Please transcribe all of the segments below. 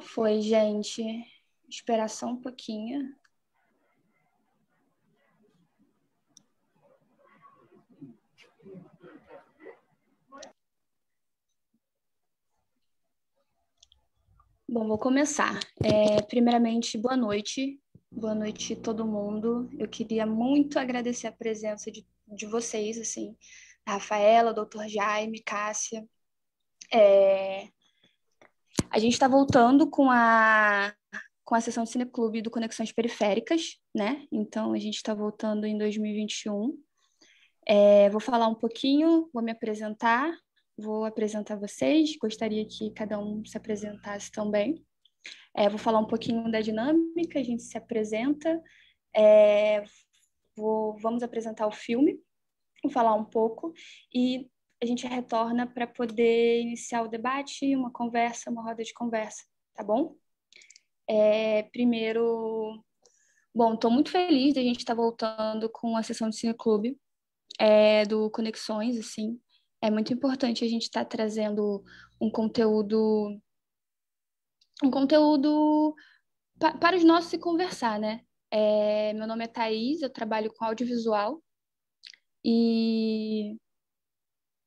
Foi, gente. Esperar só um pouquinho. Bom, vou começar. Primeiramente, boa noite. Boa noite todo mundo. Eu queria muito agradecer a presença de vocês, assim, a Rafaela, doutor Jaime, Cássia. A gente está voltando com a sessão de Cineclube do Conexões Periféricas, né? Então, a gente está voltando em 2021. Vou falar um pouquinho, vou me apresentar, vou apresentar vocês. Gostaria que cada um se apresentasse também. Vou falar um pouquinho da dinâmica, a gente se apresenta, vamos apresentar o filme, vou falar um pouco e a gente retorna para poder iniciar o debate, uma conversa, uma roda de conversa, tá bom? Primeiro, bom, estou muito feliz de a gente estar voltando com a sessão de cineclube do Conexões, assim. É muito importante a gente estar trazendo um conteúdo para os nossos se conversar, né? Meu nome é Thaís, eu trabalho com audiovisual e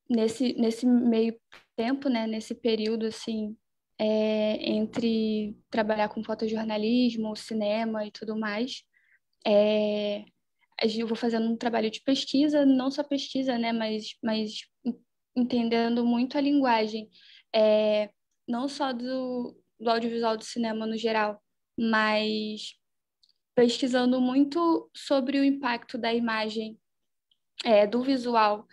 nesse meio tempo, né, nesse período, assim, entre trabalhar com fotojornalismo, cinema e tudo mais, eu vou fazendo um trabalho de pesquisa, não só pesquisa, né, mas entendendo muito a linguagem, não só do audiovisual do cinema no geral, mas pesquisando muito sobre o impacto da imagem, do visual,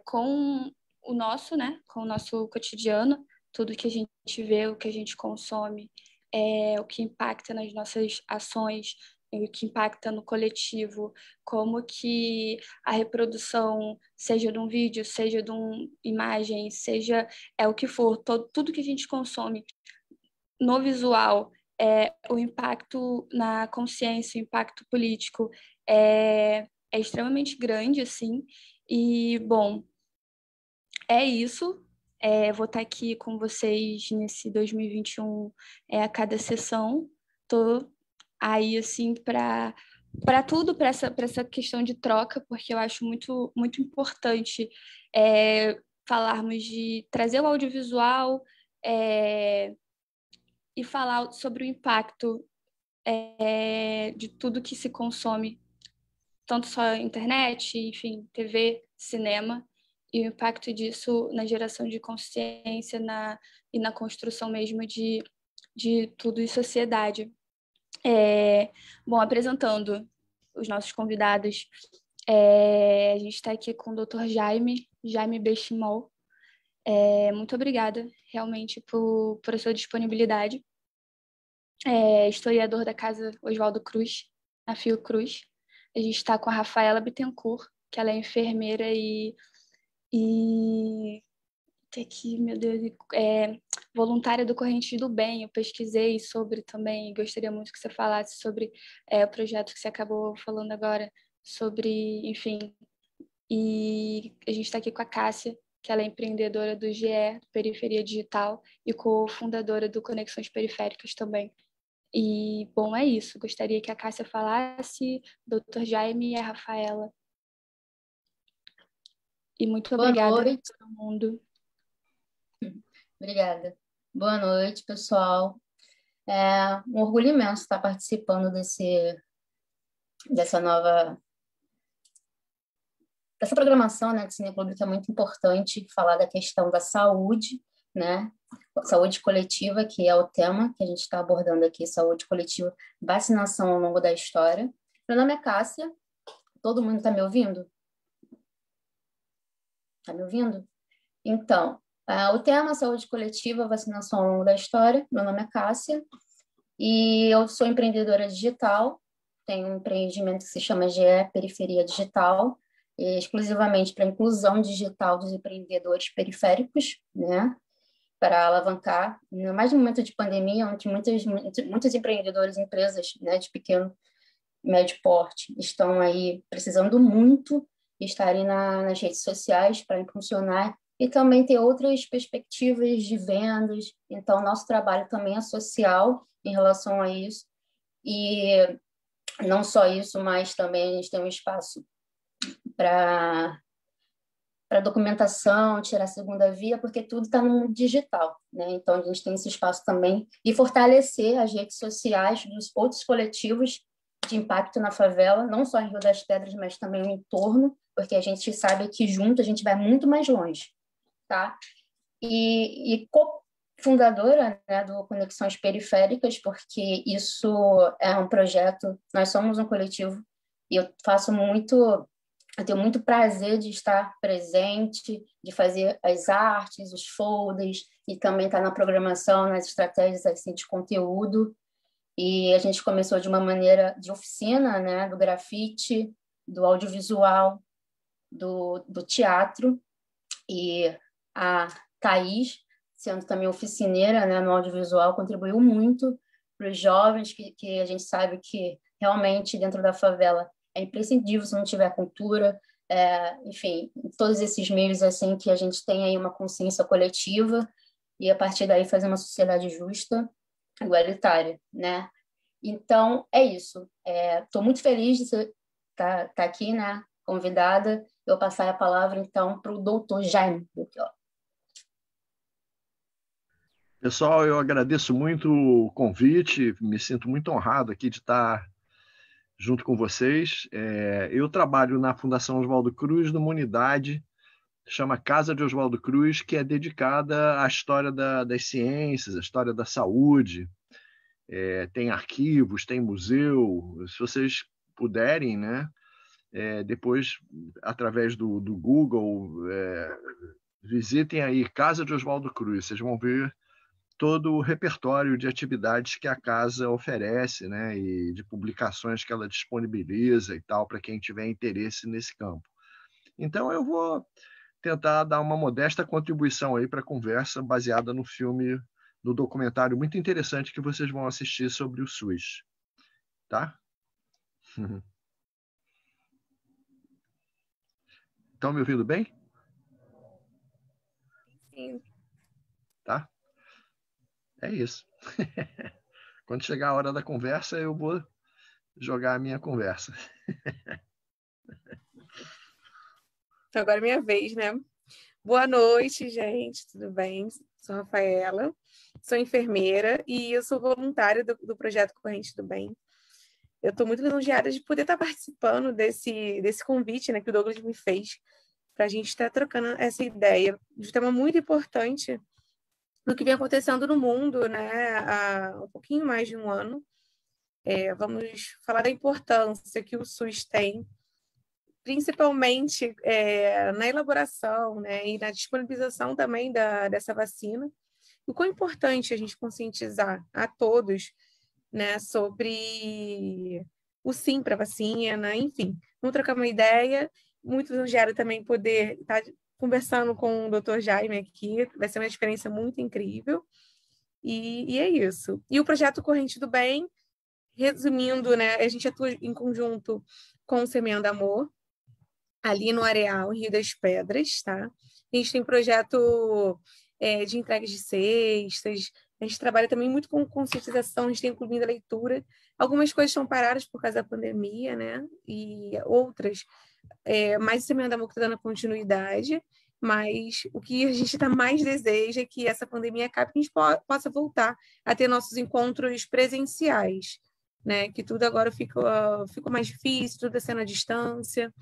com o nosso, né, com o nosso cotidiano, tudo que a gente vê, o que a gente consome, o que impacta nas nossas ações, o que impacta no coletivo, como que a reprodução, seja de um vídeo, seja de uma imagem, seja o que for, tudo que a gente consome no visual, o impacto na consciência, o impacto político é extremamente grande, assim. E, bom, é isso. Vou estar aqui com vocês nesse 2021, a cada sessão. Tô aí, assim, para tudo, para essa questão de troca, porque eu acho muito, muito importante falarmos de trazer o audiovisual, e falar sobre o impacto de tudo que se consome, tanto só internet, enfim, TV, cinema, e o impacto disso na geração de consciência e na construção mesmo de tudo em sociedade. Bom, apresentando os nossos convidados, a gente está aqui com o Dr. Jaime Bechimol. Muito obrigada, realmente, por a sua disponibilidade. Historiador da Casa Oswaldo Cruz, na Fiocruz. A gente está com a Rafaela Bittencourt, que ela é enfermeira e aqui, meu Deus, voluntária do Correntes do Bem. Eu pesquisei sobre também, gostaria muito que você falasse sobre o projeto que você acabou falando agora, sobre, enfim. E a gente está aqui com a Cássia, que ela é empreendedora do GE, Periferia Digital, e cofundadora do Conexões Periféricas também. E, bom, é isso. Gostaria que a Cássia falasse, Dr. Jaime e a Rafaela. E muito Boa obrigada noite. a todo mundo. Obrigada. Boa noite, pessoal. É um orgulho imenso estar participando dessa programação, né, de Cineclube, que é muito importante falar da questão da saúde, né? Saúde coletiva, que é o tema que a gente está abordando aqui, saúde coletiva, vacinação ao longo da história. Meu nome é Cássia. Todo mundo está me ouvindo? Está me ouvindo? Então, o tema saúde coletiva, vacinação ao longo da história. Meu nome é Cássia e eu sou empreendedora digital. Tenho um empreendimento que se chama GE Periferia Digital, exclusivamente para a inclusão digital dos empreendedores periféricos, né? Para alavancar, ainda mais no momento de pandemia, onde muitos empreendedores, empresas, né, de pequeno e médio porte estão aí precisando muito estarem nas redes sociais para impulsionar e também ter outras perspectivas de vendas. Então, nosso trabalho também é social em relação a isso. E não só isso, mas também a gente tem um espaço para documentação, tirar a segunda via, porque tudo está no mundo digital, né? Então, a gente tem esse espaço também e fortalecer as redes sociais dos outros coletivos de impacto na favela, não só em Rio das Pedras, mas também no entorno, porque a gente sabe que junto a gente vai muito mais longe, tá? E co-fundadora, né, do Conexões Periféricas, porque isso é um projeto, nós somos um coletivo, e eu tenho muito prazer de estar presente, de fazer as artes, os folders, e também estar na programação, nas estratégias assim, de conteúdo. E a gente começou de uma maneira de oficina, né, do grafite, do audiovisual, do teatro, e a Thaís, sendo também oficineira, né, no audiovisual, contribuiu muito para os jovens, que a gente sabe que realmente dentro da favela é imprescindível se não tiver cultura, enfim, todos esses meios assim que a gente tem aí uma consciência coletiva e a partir daí fazer uma sociedade justa, igualitária, né? Então é isso. Estou muito feliz de estar aqui, né, convidada. Eu vou passar a palavra então para o doutor Jaime Belchior. Pessoal, eu agradeço muito o convite, me sinto muito honrado aqui de estar junto com vocês. Eu trabalho na Fundação Oswaldo Cruz, numa unidade chama Casa de Oswaldo Cruz, que é dedicada à história das ciências, à história da saúde. Tem arquivos, tem museu. Se vocês puderem, né, depois, através do Google, visitem aí Casa de Oswaldo Cruz, vocês vão ver todo o repertório de atividades que a casa oferece, né, e de publicações que ela disponibiliza e tal, para quem tiver interesse nesse campo. Então, eu vou tentar dar uma modesta contribuição aí para a conversa baseada no filme, no documentário muito interessante que vocês vão assistir sobre o SUS. Tá? Estão me ouvindo bem? Sim. Tá? É isso. Quando chegar a hora da conversa, eu vou jogar a minha conversa. Então, agora é minha vez, né? Boa noite, gente, tudo bem? Sou Rafaela, sou enfermeira e eu sou voluntária do Projeto Corrente do Bem. Eu estou muito lisonjeada de poder estar participando desse convite, né, que o Douglas me fez para a gente estar trocando essa ideia de um tema muito importante do que vem acontecendo no mundo, né, há um pouquinho mais de um ano. Vamos falar da importância que o SUS tem, principalmente na elaboração, né, e na disponibilização também dessa vacina. O quão importante a gente conscientizar a todos, né, sobre o sim para a vacina, enfim, vamos trocar uma ideia. Muito lisonjeada também poder estar conversando com o Dr. Jaime aqui, vai ser uma experiência muito incrível. E é isso. E o projeto Corrente do Bem, resumindo, né, a gente atua em conjunto com o Semeando Amor, ali no Areal, Rio das Pedras, tá? A gente tem projeto de entregas de cestas, a gente trabalha também muito com conscientização, a gente tem o Clubinho da Leitura. Algumas coisas estão paradas por causa da pandemia, né? E outras, mais o Semeando Amor que está dando continuidade, mas o que a gente mais deseja é que essa pandemia acabe, que a gente possa voltar a ter nossos encontros presenciais, né? Que tudo agora ficou mais difícil, tudo sendo à distância,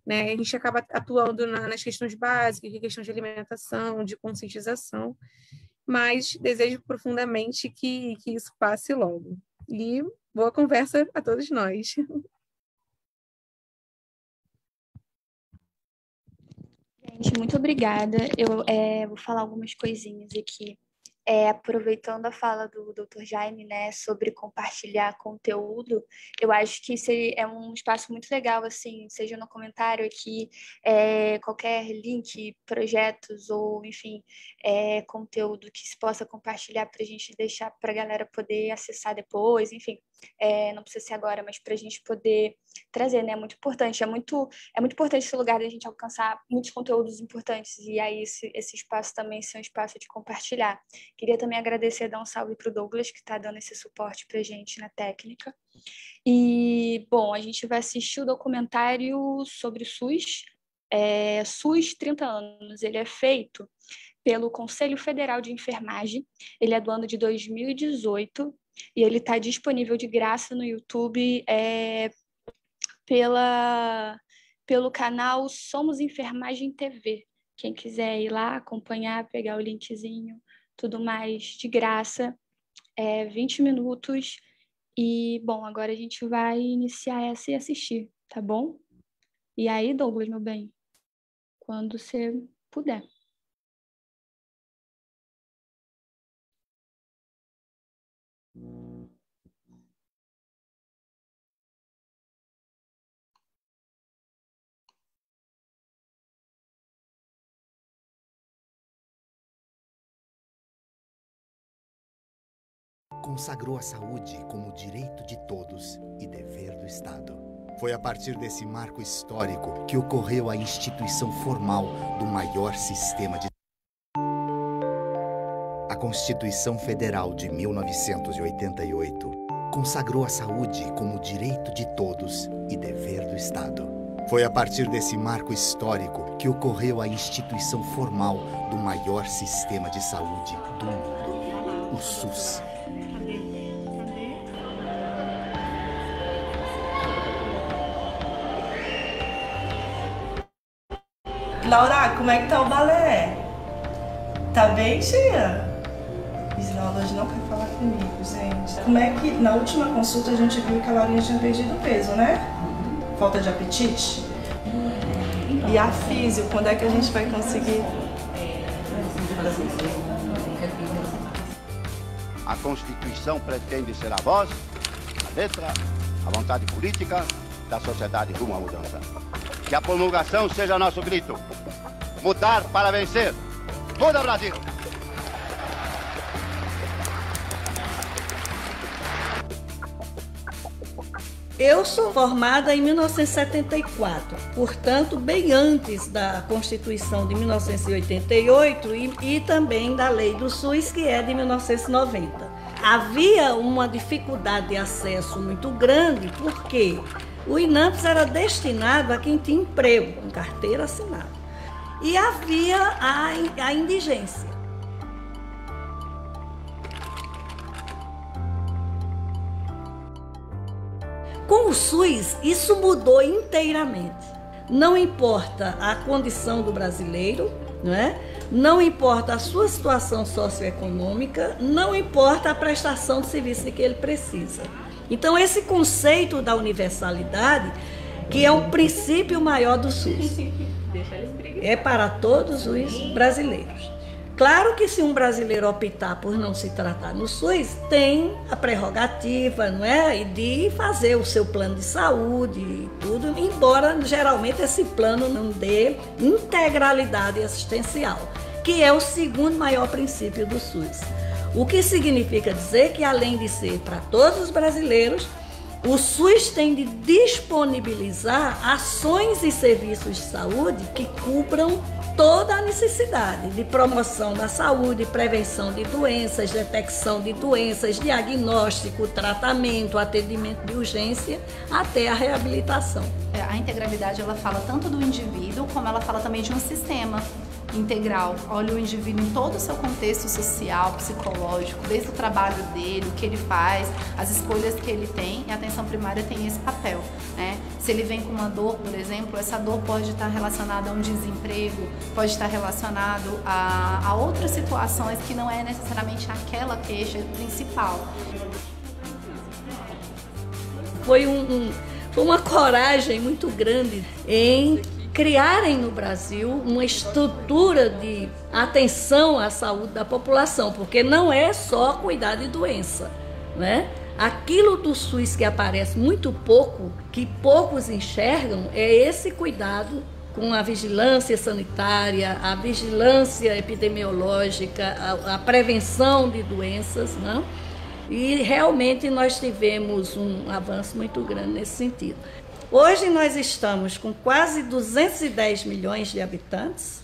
né? A gente acaba atuando nas questões básicas, que é questão de alimentação, de conscientização, mas desejo profundamente que isso passe logo. E boa conversa a todos nós. Gente, muito obrigada. Eu vou falar algumas coisinhas aqui. Aproveitando a fala do Dr. Jaime, né, sobre compartilhar conteúdo, eu acho que esse é um espaço muito legal, assim, seja no comentário aqui, qualquer link, projetos ou, enfim, conteúdo que se possa compartilhar para a gente deixar para a galera poder acessar depois, enfim. não precisa ser agora, mas para a gente poder trazer, né? É muito importante. É muito importante esse lugar da gente alcançar muitos conteúdos importantes, e aí esse espaço também ser um espaço de compartilhar. Queria também agradecer, dar um salve para o Douglas, que está dando esse suporte para a gente na técnica. E, bom, a gente vai assistir o documentário sobre o SUS, SUS 30 anos. Ele é feito pelo Conselho Federal de Enfermagem, ele é do ano de 2018, e ele está disponível de graça no YouTube pelo canal Somos Enfermagem TV. Quem quiser ir lá, acompanhar, pegar o linkzinho, tudo mais de graça, 20 minutos. E, bom, agora a gente vai iniciar essa e assistir, tá bom? E aí, Douglas, meu bem, quando você puder. Consagrou a saúde como direito de todos e dever do Estado. Foi a partir desse marco histórico que ocorreu a instituição formal do maior sistema de... A Constituição Federal de 1988 consagrou a saúde como direito de todos e dever do Estado. Foi a partir desse marco histórico que ocorreu a instituição formal do maior sistema de saúde do mundo, o SUS. Laura, como é que tá o balé? Tá bem, tia? Isnalda hoje não quer falar comigo, gente. Como é que na última consulta a gente viu que a Laurinha tinha perdido peso, né? Falta de apetite? E a físio, quando é que a gente vai conseguir? A Constituição pretende ser a voz, a letra, a vontade política da sociedade rumo à mudança. Que a promulgação seja nosso grito. Mudar para vencer. Muda, Brasil! Eu sou formada em 1974, portanto, bem antes da Constituição de 1988 e também da Lei do SUS, que é de 1990. Havia uma dificuldade de acesso muito grande, porque o INAMPS era destinado a quem tinha emprego, com carteira assinada. E havia a indigência. Com o SUS, isso mudou inteiramente. Não importa a condição do brasileiro, não é? Não importa a sua situação socioeconômica, não importa a prestação de serviço de que ele precisa. Então, esse conceito da universalidade, que é o princípio maior do SUS, é para todos os brasileiros. Claro que se um brasileiro optar por não se tratar no SUS, tem a prerrogativa, não é? De fazer o seu plano de saúde e tudo, embora geralmente esse plano não dê integralidade assistencial, que é o segundo maior princípio do SUS. O que significa dizer que, além de ser para todos os brasileiros, o SUS tem de disponibilizar ações e serviços de saúde que cubram toda a necessidade de promoção da saúde, prevenção de doenças, detecção de doenças, diagnóstico, tratamento, atendimento de urgência, até a reabilitação. A integralidade, ela fala tanto do indivíduo, como ela fala também de um sistema integral. Olha o indivíduo em todo o seu contexto social, psicológico, desde o trabalho dele, o que ele faz, as escolhas que ele tem, e a atenção primária tem esse papel, né? Se ele vem com uma dor, por exemplo, essa dor pode estar relacionada a um desemprego, pode estar relacionado a outras situações que não é necessariamente aquela queixa principal. Foi uma coragem muito grande em criarem no Brasil uma estrutura de atenção à saúde da população, porque não é só cuidar de doença, né? Aquilo do SUS que aparece muito pouco, que poucos enxergam, é esse cuidado com a vigilância sanitária, a vigilância epidemiológica, a prevenção de doenças, né? E realmente nós tivemos um avanço muito grande nesse sentido. Hoje nós estamos com quase 210 milhões de habitantes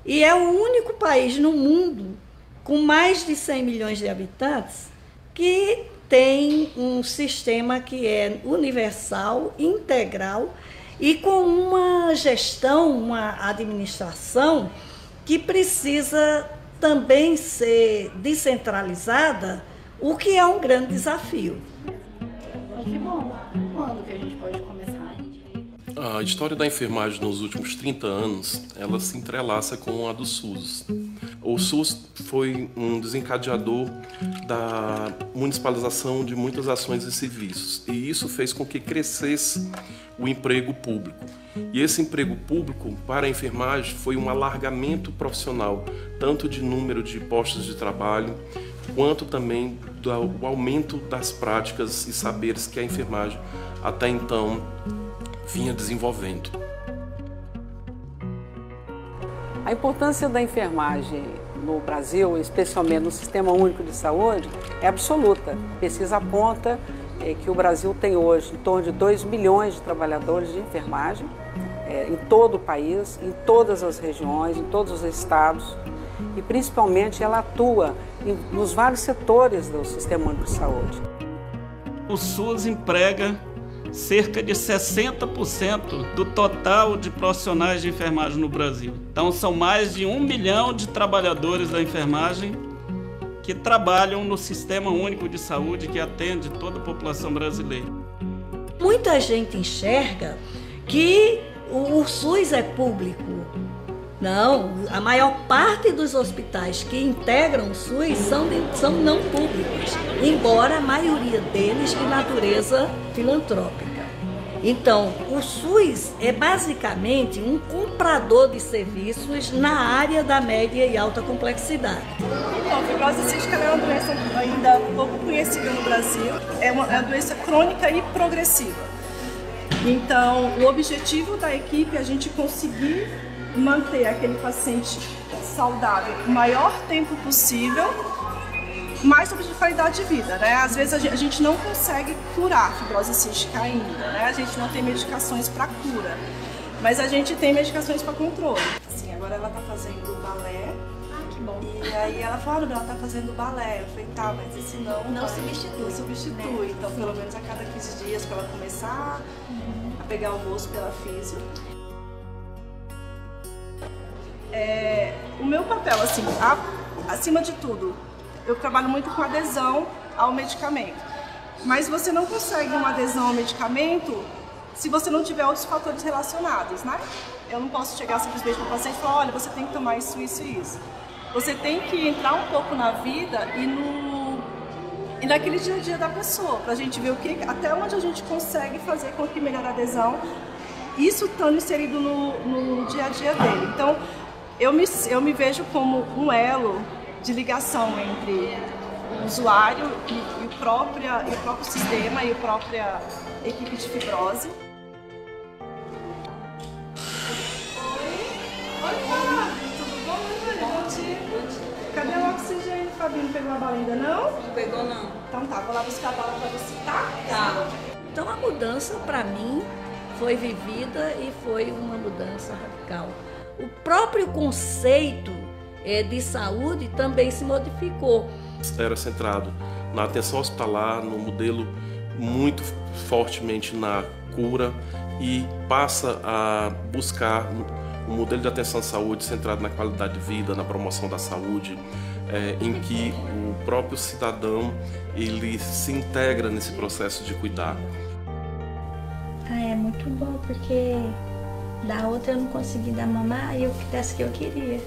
e é o único país no mundo com mais de 100 milhões de habitantes que tem um sistema que é universal, integral e com uma gestão, uma administração que precisa também ser descentralizada, o que é um grande desafio. Que bom. Quando que a gente pode começar? A história da enfermagem nos últimos 30 anos, ela se entrelaça com a do SUS. O SUS foi um desencadeador da municipalização de muitas ações e serviços, e isso fez com que crescesse o emprego público. E esse emprego público para a enfermagem foi um alargamento profissional, tanto de número de postos de trabalho, quanto também do aumento das práticas e saberes que a enfermagem até então vinha desenvolvendo. A importância da enfermagem no Brasil, especialmente no Sistema Único de Saúde, é absoluta. A pesquisa aponta que o Brasil tem hoje em torno de 2 milhões de trabalhadores de enfermagem em todo o país, em todas as regiões, em todos os estados, e principalmente ela atua nos vários setores do Sistema Único de Saúde. O SUS emprega cerca de 60% do total de profissionais de enfermagem no Brasil. Então são mais de 1 milhão de trabalhadores da enfermagem que trabalham no Sistema Único de Saúde, que atende toda a população brasileira. Muita gente enxerga que o SUS é público. Não, a maior parte dos hospitais que integram o SUS são não públicos, embora a maioria deles de natureza filantrópica. Então, o SUS é basicamente um comprador de serviços na área da média e alta complexidade. Então, a fibrose cística é uma doença ainda pouco conhecida no Brasil, é uma doença crônica e progressiva. Então, o objetivo da equipe é a gente conseguir manter aquele paciente saudável o maior tempo possível, mais sobre qualidade de vida, né? Às vezes a gente não consegue curar a fibrose cística ainda, né? A gente não tem medicações para cura, mas a gente tem medicações para controle. Assim, agora ela tá fazendo balé. Ah, que bom. E aí ela falou, ela tá fazendo balé. Eu falei, tá, mas esse não substitui. Então, pelo menos a cada 15 dias para ela começar a pegar o gosto pela físio. O meu papel, assim, acima de tudo, eu trabalho muito com adesão ao medicamento. Mas você não consegue uma adesão ao medicamento se você não tiver outros fatores relacionados, né? Eu não posso chegar simplesmente para o paciente e falar, olha, você tem que tomar isso, isso e isso. Você tem que entrar um pouco na vida e naquele dia a dia da pessoa, para a gente ver até onde a gente consegue fazer com que melhore a adesão, isso estando inserido no dia a dia dele. Então, eu me vejo como um elo de ligação entre o usuário e o próprio sistema e a própria equipe de fibrose. Oi, Fábio, tudo bom? Bom dia. Cadê o oxigênio, Fabinho? Não pegou a bala ainda, não? Não pegou, não. Então tá, vou lá buscar a bala pra você, tá? Tá. Então a mudança, para mim, foi vivida e foi uma mudança radical. O próprio conceito de saúde também se modificou. Era centrado na atenção hospitalar, no modelo muito fortemente na cura e passa a buscar um modelo de atenção à saúde centrado na qualidade de vida, na promoção da saúde, em que o próprio cidadão ele se integra nesse processo de cuidar. É muito bom, porque da outra eu não consegui dar mamar e eu desse que eu queria.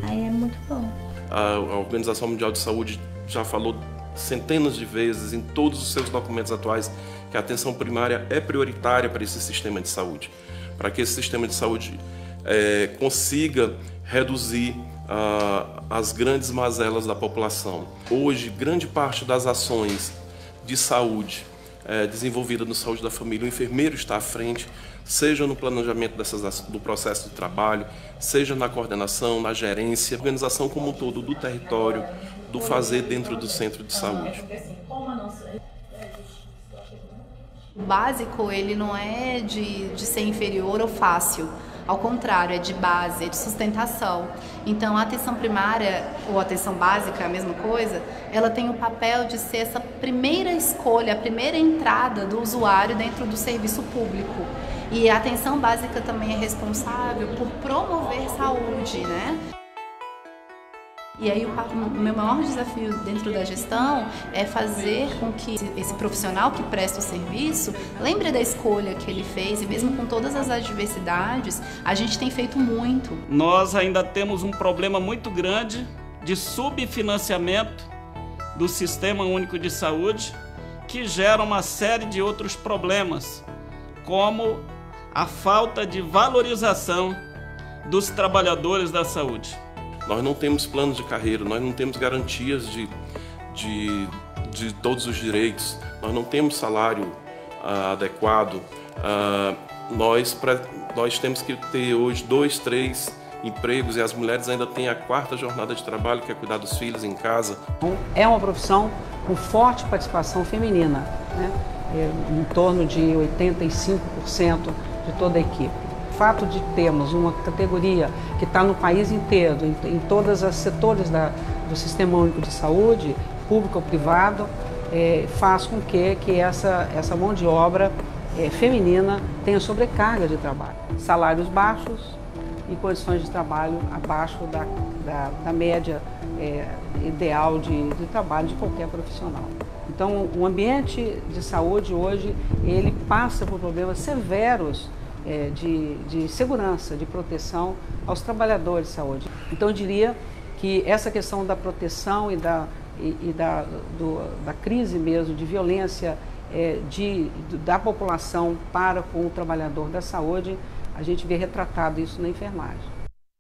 Aí é muito bom. A Organização Mundial de Saúde já falou centenas de vezes em todos os seus documentos atuais que a atenção primária é prioritária para esse sistema de saúde, para que esse sistema de saúde consiga reduzir as grandes mazelas da população. Hoje, grande parte das ações de saúde desenvolvida no Saúde da Família, o enfermeiro está à frente, seja no planejamento do processo de trabalho, seja na coordenação, na gerência, organização como um todo do território, do fazer dentro do centro de saúde. O básico, ele não é de ser inferior ou fácil. Ao contrário, é de base, é de sustentação. Então, a atenção primária ou atenção básica, a mesma coisa, ela tem o papel de ser essa primeira escolha, a primeira entrada do usuário dentro do serviço público. E a atenção básica também é responsável por promover saúde, né? E aí o meu maior desafio dentro da gestão é fazer com que esse profissional que presta o serviço lembre da escolha que ele fez, e mesmo com todas as adversidades, a gente tem feito muito. Nós ainda temos um problema muito grande de subfinanciamento do Sistema Único de Saúde, que gera uma série de outros problemas, como a falta de valorização dos trabalhadores da saúde. Nós não temos plano de carreira, nós não temos garantias de todos os direitos, nós não temos salário adequado. Nós temos que ter hoje 2, 3 empregos, e as mulheres ainda têm a 4ª jornada de trabalho, que é cuidar dos filhos em casa. É uma profissão com forte participação feminina, né? Em torno de 85% de toda a equipe. O fato de termos uma categoria que está no país inteiro, em todos os setores do Sistema Único de Saúde, público ou privado, faz com que essa mão de obra feminina tenha sobrecarga de trabalho. Salários baixos e condições de trabalho abaixo da média ideal de trabalho de qualquer profissional. Então, o ambiente de saúde hoje, ele passa por problemas severos de segurança, de proteção aos trabalhadores de saúde. Então, eu diria que essa questão da proteção e da crise mesmo, de violência da população para com o trabalhador da saúde, a gente vê retratado isso na enfermagem.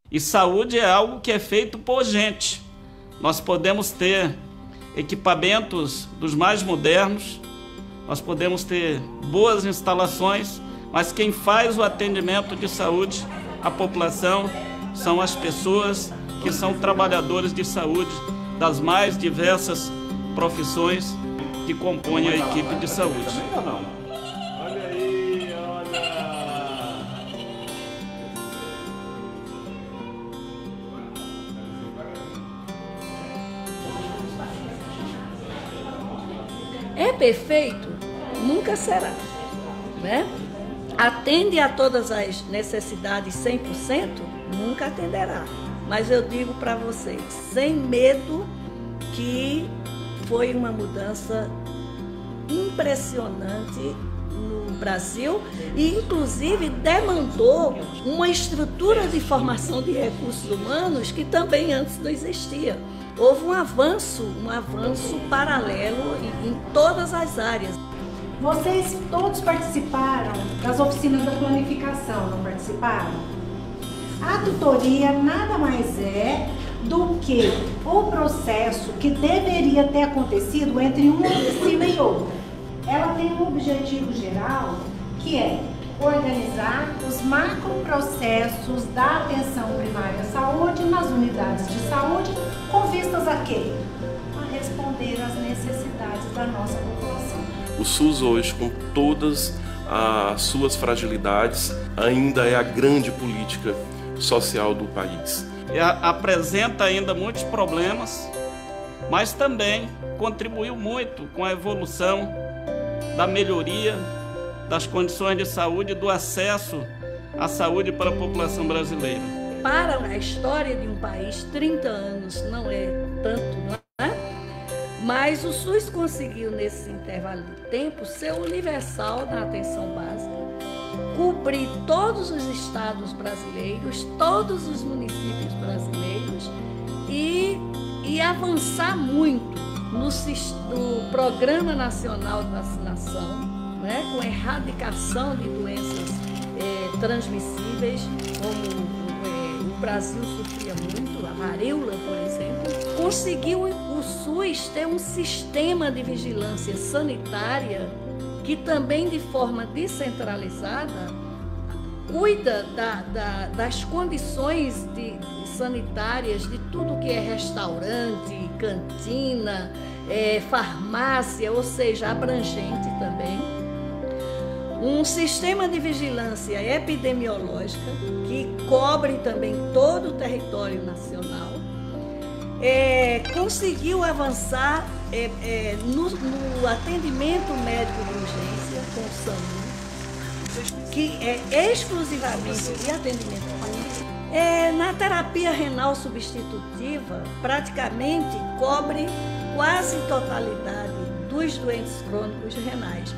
E saúde é algo que é feito por gente. Nós podemos ter equipamentos dos mais modernos, nós podemos ter boas instalações, mas quem faz o atendimento de saúde à população são as pessoas que são trabalhadores de saúde das mais diversas profissões que compõem a equipe de saúde. Olha aí, olha! É perfeito? Nunca será, né? Atende a todas as necessidades 100%? Nunca atenderá. Mas eu digo para vocês, sem medo, que foi uma mudança impressionante no Brasil e, inclusive, demandou uma estrutura de formação de recursos humanos que também antes não existia. Houve um avanço paralelo em todas as áreas. Vocês todos participaram das oficinas da planificação, não participaram? A tutoria nada mais é do que o processo que deveria ter acontecido entre uma oficina e outra. Ela tem um objetivo geral, que é organizar os macroprocessos da atenção primária à saúde nas unidades de saúde, com vistas a quê? A responder às necessidades da nossa população. O SUS hoje, com todas as suas fragilidades, ainda é a grande política social do país. Apresenta ainda muitos problemas, mas também contribuiu muito com a evolução da melhoria das condições de saúde e do acesso à saúde para a população brasileira. Para a história de um país, 30 anos não é tanto, não é? Mas o SUS conseguiu, nesse intervalo de tempo, ser universal na atenção básica, cobrir todos os estados brasileiros, todos os municípios brasileiros e avançar muito no Programa Nacional de Vacinação, né, com erradicação de doenças transmissíveis, como o Brasil sofria muito, a varíola, por exemplo. Conseguiu o SUS ter um sistema de vigilância sanitária que também, de forma descentralizada, cuida das condições sanitárias de tudo que é restaurante, cantina, farmácia, ou seja, abrangente também. um sistema de vigilância epidemiológica que cobre também todo o território nacional, conseguiu avançar no atendimento médico de urgência com o SAMU, que é exclusivamente de atendimento público. Na terapia renal substitutiva, praticamente cobre quase totalidade dos doentes crônicos renais.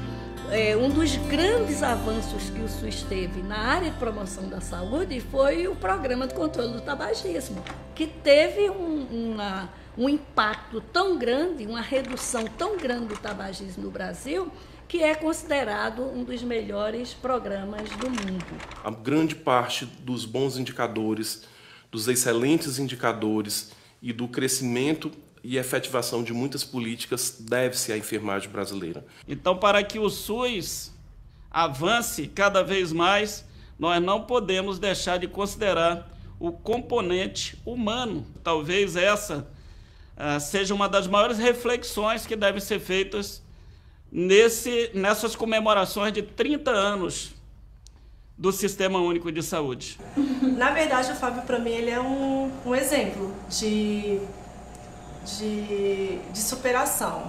Um dos grandes avanços que o SUS teve na área de promoção da saúde foi o programa de controle do tabagismo, que teve um impacto tão grande, uma redução tão grande do tabagismo no Brasil, que é considerado um dos melhores programas do mundo. A grande parte dos bons indicadores, dos excelentes indicadores e do crescimento e efetivação de muitas políticas deve-se à enfermagem brasileira. Então, para que o SUS avance cada vez mais, nós não podemos deixar de considerar o componente humano. Talvez essa seja uma das maiores reflexões que devem ser feitas nessas comemorações de 30 anos do Sistema Único de Saúde. Na verdade, o Fábio, para mim, ele é um exemplo de superação.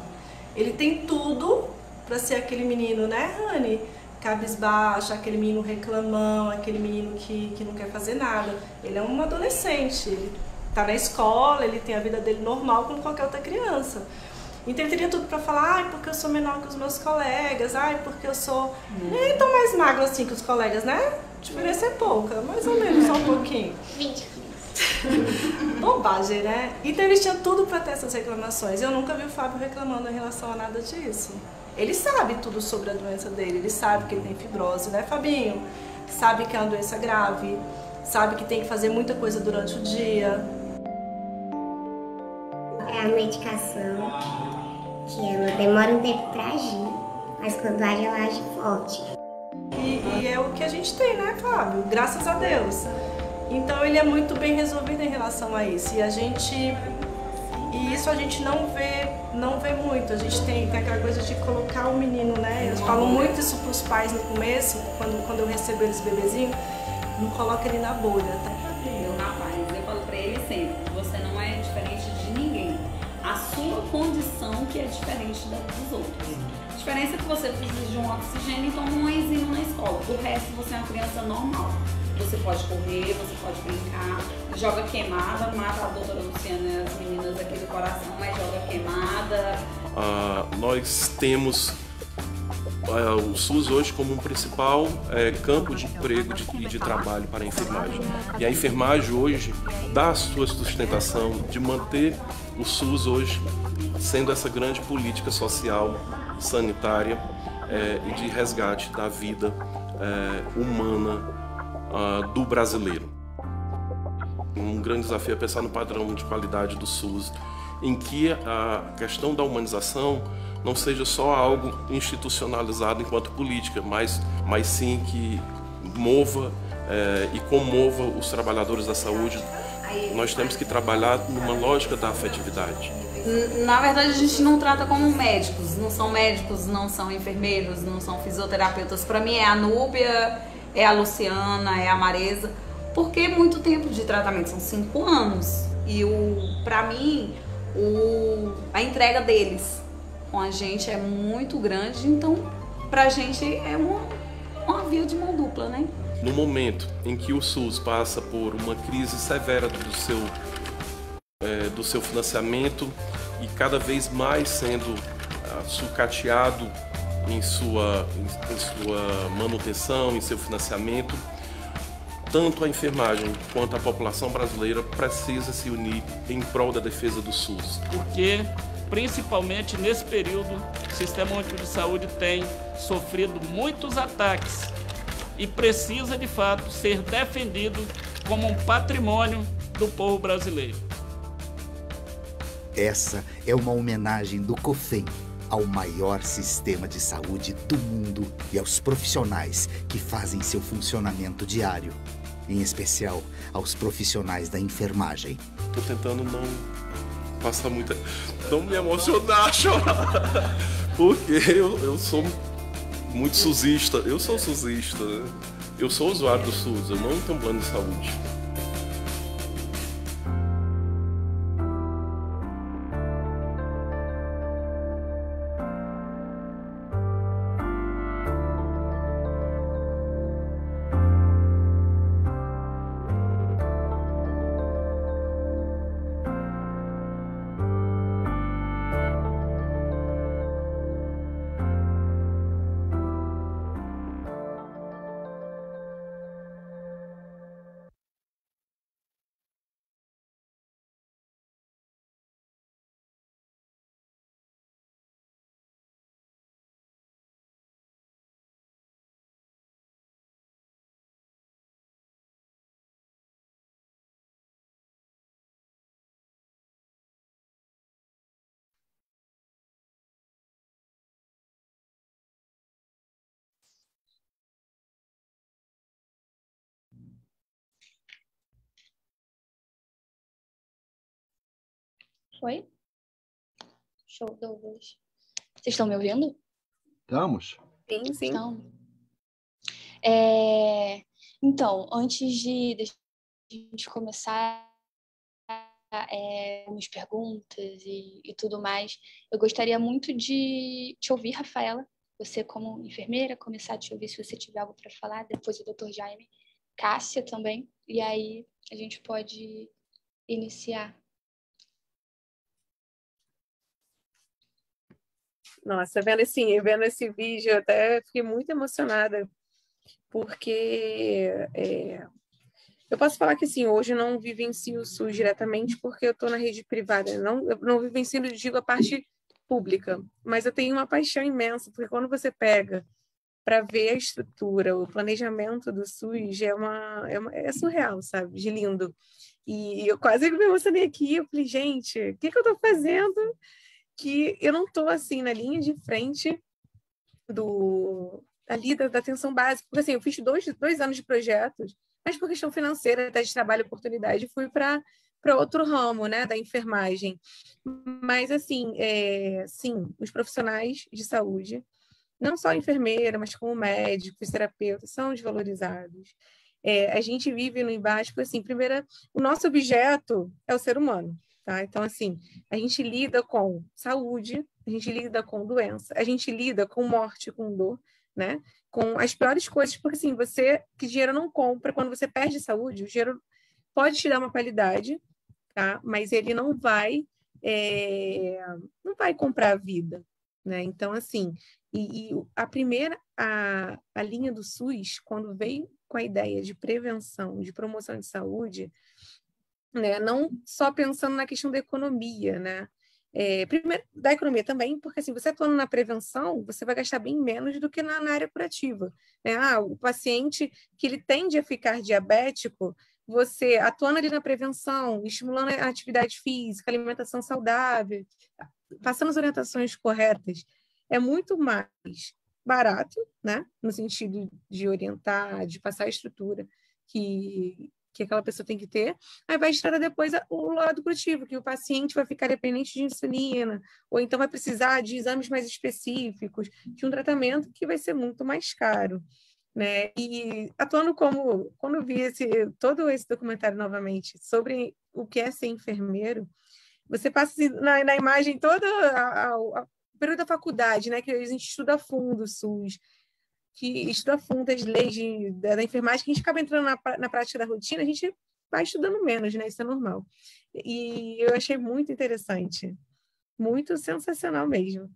Ele tem tudo para ser aquele menino, né, Rani? Cabisbaixo, aquele menino reclamão, aquele menino que não quer fazer nada. Ele é um adolescente, ele tá na escola, ele tem a vida dele normal como qualquer outra criança. Então ele teria tudo para falar, ai, porque eu sou menor que os meus colegas, ai, porque eu sou nem tão mais magro assim que os colegas, né? A diferença é pouca, mais ou menos, só um pouquinho. 20. Bobagem, né? Então eles tinham tudo para ter essas reclamações. Eu nunca vi o Fábio reclamando em relação a nada disso. Ele sabe tudo sobre a doença dele, ele sabe que ele tem fibrose, né, Fabinho? Sabe que é uma doença grave, sabe que tem que fazer muita coisa durante o dia. É a medicação, que ela demora um tempo para agir, mas quando age, ela age forte. E é o que a gente tem, né, Fábio? Graças a Deus. Então ele é muito bem resolvido em relação a isso. E isso a gente não vê muito. A gente tem aquela coisa de colocar o menino, né? Eu falo muito isso para os pais no começo, quando eu recebo eles bebezinho, não coloca ele na bolha, tá? Meu rapaz, eu falo para ele sempre, você não é diferente de ninguém. A sua condição que é diferente da dos outros. A diferença é que você precisa de um oxigênio e toma um enzima na escola. O resto você é uma criança normal. Você pode correr, você pode brincar, joga queimada, mata a doutora Luciana e as meninas aqui do coração, mas joga queimada. Nós temos o SUS hoje como um principal campo de emprego e de trabalho para a enfermagem. E a enfermagem hoje dá a sua sustentação de manter o SUS hoje sendo essa grande política social, sanitária e de resgate da vida humana do brasileiro. Um grande desafio é pensar no padrão de qualidade do SUS, em que a questão da humanização não seja só algo institucionalizado enquanto política, mas sim que mova e comova os trabalhadores da saúde. Nós temos que trabalhar numa lógica da afetividade. Na verdade, a gente não trata como médicos, não são enfermeiros, não são fisioterapeutas. Para mim é a Núbia, é a Luciana, é a Maresa, porque é muito tempo de tratamento, são 5 anos. E para mim, a entrega deles com a gente é muito grande, então pra gente é uma via de mão dupla, né? No momento em que o SUS passa por uma crise severa do seu financiamento e cada vez mais sendo sucateado em sua manutenção, em seu financiamento, tanto a enfermagem quanto a população brasileira precisa se unir em prol da defesa do SUS. Porque, principalmente nesse período, o Sistema Único de Saúde tem sofrido muitos ataques e precisa, de fato, ser defendido como um patrimônio do povo brasileiro. Essa é uma homenagem do COFEM ao maior sistema de saúde do mundo e aos profissionais que fazem seu funcionamento diário, em especial aos profissionais da enfermagem. Estou tentando não me emocionar, chorar, porque eu sou muito suzista. Eu sou suzista, né? Eu sou usuário do SUS, eu não tenho plano de saúde. Oi? Show, Douglas. Vocês estão me ouvindo? Estamos. Sim, sim. Então, antes de a gente começar as perguntas e tudo mais, eu gostaria muito de te ouvir, Rafaela. Você, como enfermeira, começar a te ouvir se você tiver algo para falar. Depois o Dr. Jaime, Cássia também. E aí a gente pode iniciar. Nossa, vendo esse vídeo, eu até fiquei muito emocionada, porque eu posso falar que assim, hoje eu não vivencio o SUS diretamente, porque eu estou na rede privada. Eu não vivencio, digo, a parte pública, mas eu tenho uma paixão imensa, porque quando você pega para ver a estrutura, o planejamento do SUS, é surreal, sabe? De lindo. E eu quase me emocionei aqui, eu falei, gente, o que eu estou fazendo? Que eu não estou assim na linha de frente ali da atenção básica, porque assim, eu fiz dois anos de projetos, mas por questão financeira, até de trabalho e oportunidade, fui para outro ramo, né, da enfermagem. Mas assim, sim, os profissionais de saúde, não só enfermeira, mas como médico, fisioterapeuta, são desvalorizados. A gente vive no embate, porque assim, primeiro, o nosso objeto é o ser humano. Tá? Então, assim, a gente lida com saúde, a gente lida com doença, a gente lida com morte, com dor, né? Com as piores coisas, porque assim, que dinheiro não compra, quando você perde saúde, o dinheiro pode te dar uma qualidade, tá? Mas ele não vai comprar a vida, né? Então, assim, a linha do SUS, quando veio com a ideia de prevenção, de promoção de saúde, né? Não só pensando na questão da economia, né? Primeiro, da economia também, porque assim, você atuando na prevenção, você vai gastar bem menos do que na área curativa, né? O paciente que ele tende a ficar diabético, você atuando ali na prevenção, estimulando a atividade física, alimentação saudável, passando as orientações corretas, é muito mais barato, né? No sentido de orientar, de passar a estrutura que aquela pessoa tem que ter, aí vai gerar depois o lado curativo, que o paciente vai ficar dependente de insulina, ou então vai precisar de exames mais específicos, de um tratamento que vai ser muito mais caro, né? E atuando quando eu vi todo esse documentário novamente sobre o que é ser enfermeiro, você passa assim, na imagem toda o período da faculdade, né? Que a gente estuda a fundo o SUS, que estuda a fundo as leis da enfermagem, que a gente acaba entrando na prática da rotina, a gente vai estudando menos, né? Isso é normal. E eu achei muito interessante, muito sensacional mesmo.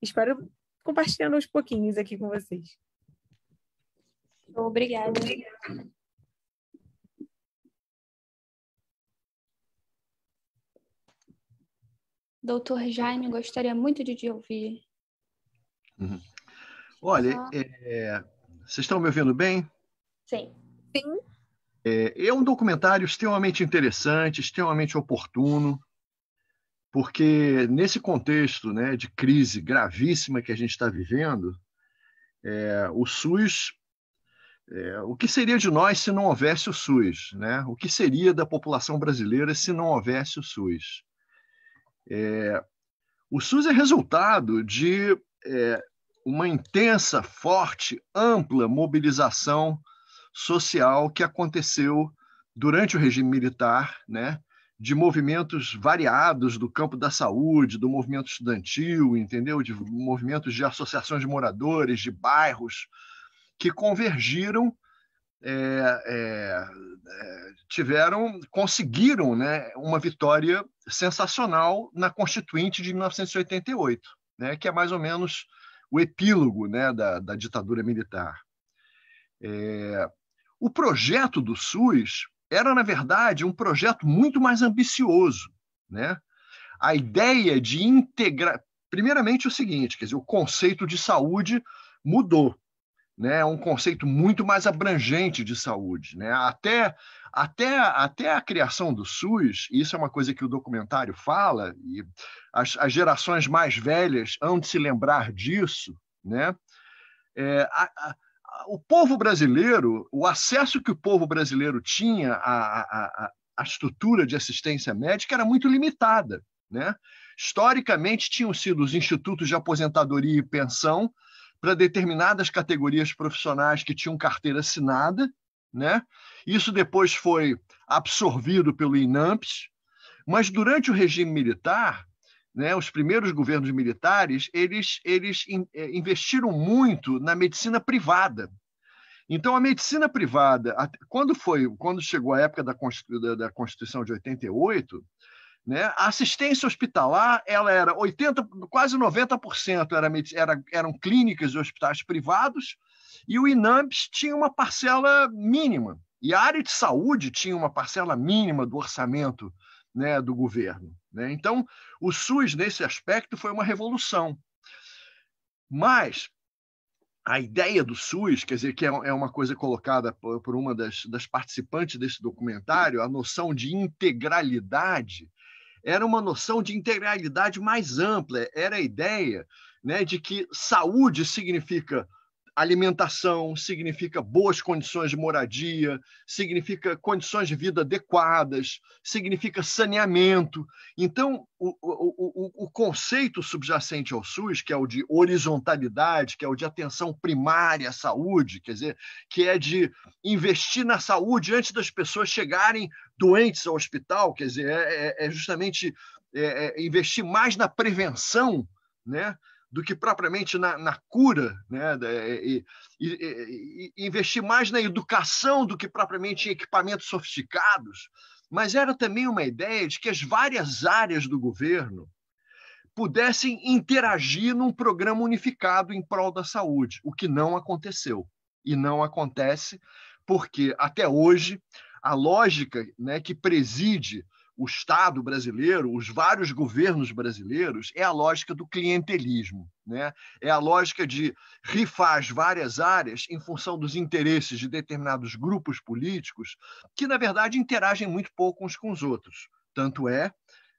Espero compartilhando aos pouquinhos aqui com vocês. Obrigada. Doutor Jaime, gostaria muito de te ouvir. Uhum. Olha, vocês estão me ouvindo bem? Sim. Sim. É um documentário extremamente interessante, extremamente oportuno, porque nesse contexto, né, de crise gravíssima que a gente está vivendo, o SUS, o que seria de nós se não houvesse o SUS, né? O que seria da população brasileira se não houvesse o SUS? O SUS é resultado de uma intensa, forte, ampla mobilização social que aconteceu durante o regime militar, né, de movimentos variados do campo da saúde, do movimento estudantil, entendeu? De movimentos de associações de moradores, de bairros, que convergiram, conseguiram, né, uma vitória sensacional na Constituinte de 1988, né, que é mais ou menos o epílogo, né, da ditadura militar. O projeto do SUS era, na verdade, um projeto muito mais ambicioso, né? A ideia de integrar... Primeiramente, o seguinte, quer dizer, o conceito de saúde mudou, né? É um conceito muito mais abrangente de saúde, né? Até a criação do SUS, isso é uma coisa que o documentário fala, e as gerações mais velhas hão de se lembrar disso, né? O povo brasileiro, o acesso que o povo brasileiro tinha à estrutura de assistência médica era muito limitada, né? Historicamente, tinham sido os institutos de aposentadoria e pensão para determinadas categorias profissionais que tinham carteira assinada, né? Isso depois foi absorvido pelo INAMPS, mas durante o regime militar, né, os primeiros governos militares, eles investiram muito na medicina privada. Então, a medicina privada, quando chegou a época da Constituição de 88, né, a assistência hospitalar ela era quase 90% eram clínicas e hospitais privados, e o INAMPS tinha uma parcela mínima, e a área de saúde tinha uma parcela mínima do orçamento, né, do governo, né? Então, o SUS, nesse aspecto, foi uma revolução. Mas a ideia do SUS, quer dizer, que é uma coisa colocada por uma das participantes desse documentário, a noção de integralidade, era uma noção de integralidade mais ampla. Era a ideia, né, de que saúde significa alimentação, significa boas condições de moradia, significa condições de vida adequadas, significa saneamento. Então, o conceito subjacente ao SUS, que é o de horizontalidade, que é o de atenção primária à saúde, quer dizer, que é de investir na saúde antes das pessoas chegarem doentes ao hospital, quer dizer, é justamente investir mais na prevenção, né, do que propriamente na cura, né? E investir mais na educação do que propriamente em equipamentos sofisticados. Mas era também uma ideia de que as várias áreas do governo pudessem interagir num programa unificado em prol da saúde, o que não aconteceu. E não acontece porque, até hoje, a lógica, né, que preside o Estado brasileiro, os vários governos brasileiros, é a lógica do clientelismo, né? É a lógica de rifar as várias áreas em função dos interesses de determinados grupos políticos que, na verdade, interagem muito pouco uns com os outros. Tanto é,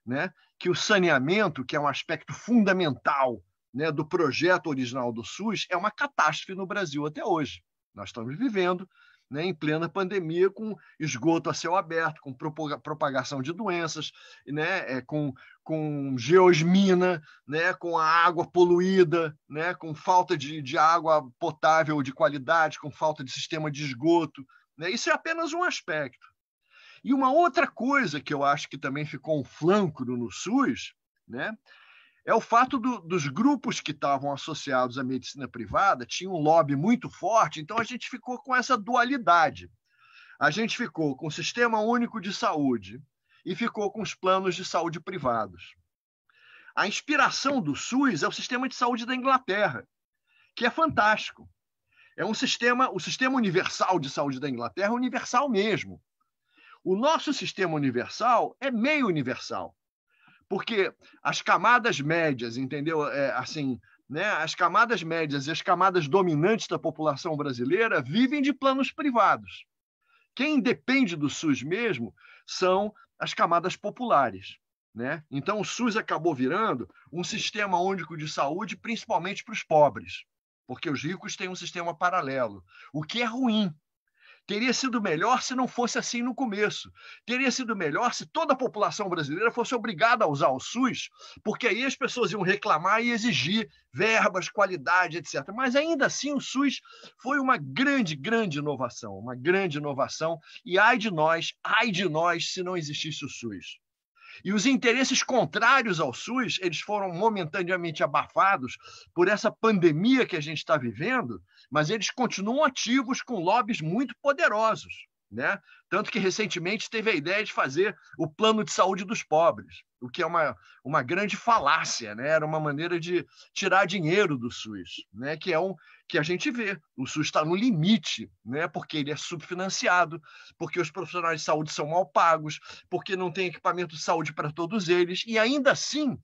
né, que o saneamento, que é um aspecto fundamental, né, do projeto original do SUS, é uma catástrofe no Brasil até hoje. Nós estamos vivendo, né, em plena pandemia, com esgoto a céu aberto, com propagação de doenças, né, com geosmina, né, com a água poluída, né, com falta de água potável de qualidade, com falta de sistema de esgoto, né? Isso é apenas um aspecto. E uma outra coisa que eu acho que também ficou um flanco no SUS, né, é o fato dos grupos que estavam associados à medicina privada tinham um lobby muito forte, então a gente ficou com essa dualidade. A gente ficou com o Sistema Único de Saúde e ficou com os planos de saúde privados. A inspiração do SUS é o sistema de saúde da Inglaterra, que é fantástico. É um sistema, o sistema universal de saúde da Inglaterra é universal mesmo. O nosso sistema universal é meio universal. Porque as camadas médias, entendeu? Assim, né? As camadas médias e as camadas dominantes da população brasileira vivem de planos privados. Quem depende do SUS mesmo são as camadas populares, né? Então, o SUS acabou virando um sistema único de saúde, principalmente para os pobres, porque os ricos têm um sistema paralelo, o que é ruim. Teria sido melhor se não fosse assim no começo. Teria sido melhor se toda a população brasileira fosse obrigada a usar o SUS, porque aí as pessoas iam reclamar e exigir verbas, qualidade, etc. Mas ainda assim o SUS foi uma grande, grande inovação, uma grande inovação. E ai de nós se não existisse o SUS. E os interesses contrários ao SUS, eles foram momentaneamente abafados por essa pandemia que a gente está vivendo, mas eles continuam ativos com lobbies muito poderosos, né? Tanto que recentemente teve a ideia de fazer o plano de saúde dos pobres, o que é uma grande falácia, né? Era uma maneira de tirar dinheiro do SUS, né? Que a gente vê. O SUS está no limite, né? Porque ele é subfinanciado, porque os profissionais de saúde são mal pagos, porque não tem equipamento de saúde para todos eles, e ainda assim,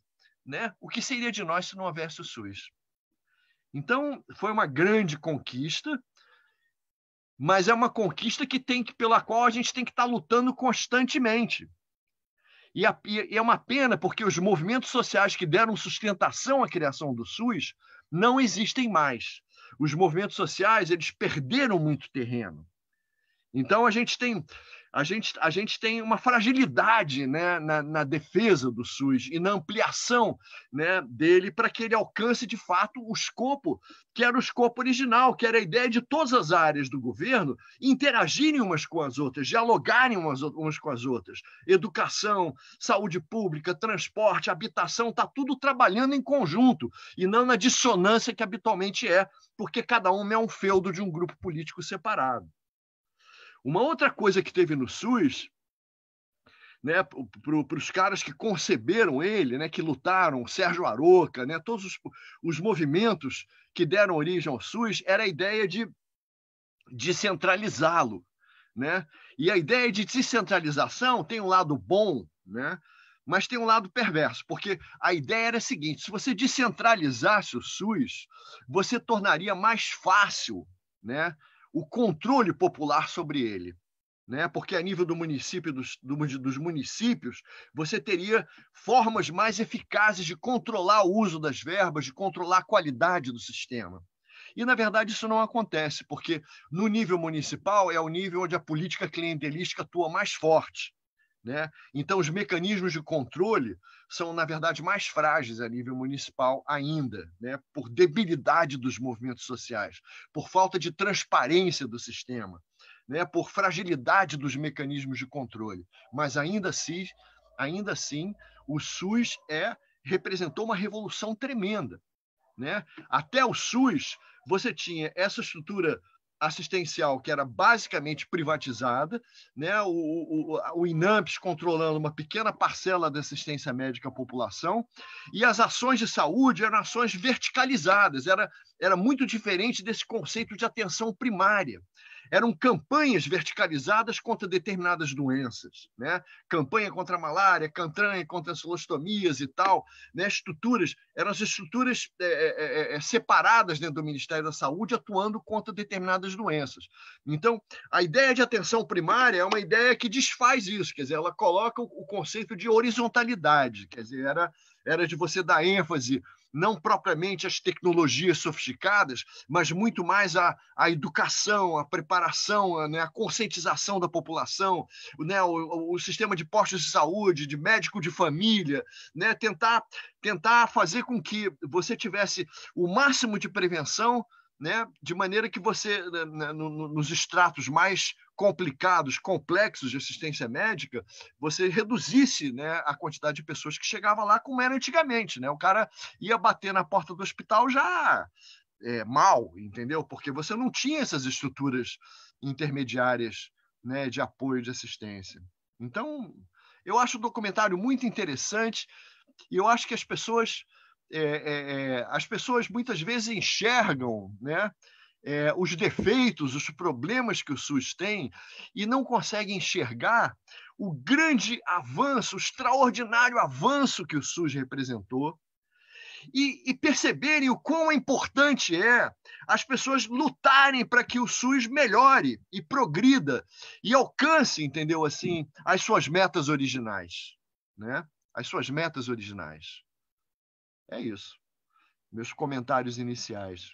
né? O que seria de nós se não houvesse o SUS? Então, foi uma grande conquista, mas é uma conquista pela qual a gente tem que estar lutando constantemente. E é uma pena porque os movimentos sociais que deram sustentação à criação do SUS não existem mais. Os movimentos sociais, eles perderam muito terreno. Então, a gente tem uma fragilidade, né, na defesa do SUS e na ampliação, né, dele para que ele alcance, de fato, o escopo, que era o escopo original, que era a ideia de todas as áreas do governo interagirem umas com as outras, dialogarem umas com as outras. Educação, saúde pública, transporte, habitação, está tudo trabalhando em conjunto e não na dissonância que habitualmente é, porque cada um é um feudo de um grupo político separado. Uma outra coisa que teve no SUS, né, para os caras que conceberam ele, né, que lutaram, Sérgio Aroca, né, todos os movimentos que deram origem ao SUS, era a ideia de descentralizá-lo, né? E a ideia de descentralização tem um lado bom, né, mas tem um lado perverso, porque a ideia era a seguinte: se você descentralizasse o SUS, você tornaria mais fácil, né, o controle popular sobre ele, né? Porque a nível do município, dos municípios, você teria formas mais eficazes de controlar o uso das verbas, de controlar a qualidade do sistema. E, na verdade, isso não acontece, porque no nível municipal é o nível onde a política clientelística atua mais forte, né? Então, os mecanismos de controle são, na verdade, mais frágeis a nível municipal ainda, né? Por debilidade dos movimentos sociais, por falta de transparência do sistema, né? Por fragilidade dos mecanismos de controle. Mas, ainda assim o SUS representou uma revolução tremenda, né? Até o SUS, você tinha essa estrutura assistencial que era basicamente privatizada, né? O INAMPS controlando uma pequena parcela da assistência médica à população, e as ações de saúde eram ações verticalizadas, era muito diferente desse conceito de atenção primária. Eram campanhas verticalizadas contra determinadas doenças, né? Campanha contra a malária, campanha contra as colostomias e tal, né? Eram as estruturas separadas dentro do Ministério da Saúde, atuando contra determinadas doenças. Então, a ideia de atenção primária é uma ideia que desfaz isso, quer dizer, ela coloca o conceito de horizontalidade, quer dizer, era de você dar ênfase não propriamente às tecnologias sofisticadas, mas muito mais à educação, à preparação, né, à conscientização da população, né, o sistema de postos de saúde, de médico de família, né, tentar fazer com que você tivesse o máximo de prevenção, né, de maneira que você, nos estratos mais complicados, complexos de assistência médica, você reduzisse, né, a quantidade de pessoas que chegava lá como era antigamente, né? O cara ia bater na porta do hospital já mal, entendeu? Porque você não tinha essas estruturas intermediárias, né, de apoio, de assistência. Então, eu acho o documentário muito interessante e eu acho que as pessoas muitas vezes enxergam, né, os defeitos, os problemas que o SUS tem e não conseguem enxergar o grande avanço, o extraordinário avanço que o SUS representou e perceberem o quão importante é as pessoas lutarem para que o SUS melhore e progrida e alcance, entendeu, assim, as suas metas originais, né? As suas metas originais. É isso. Meus comentários iniciais.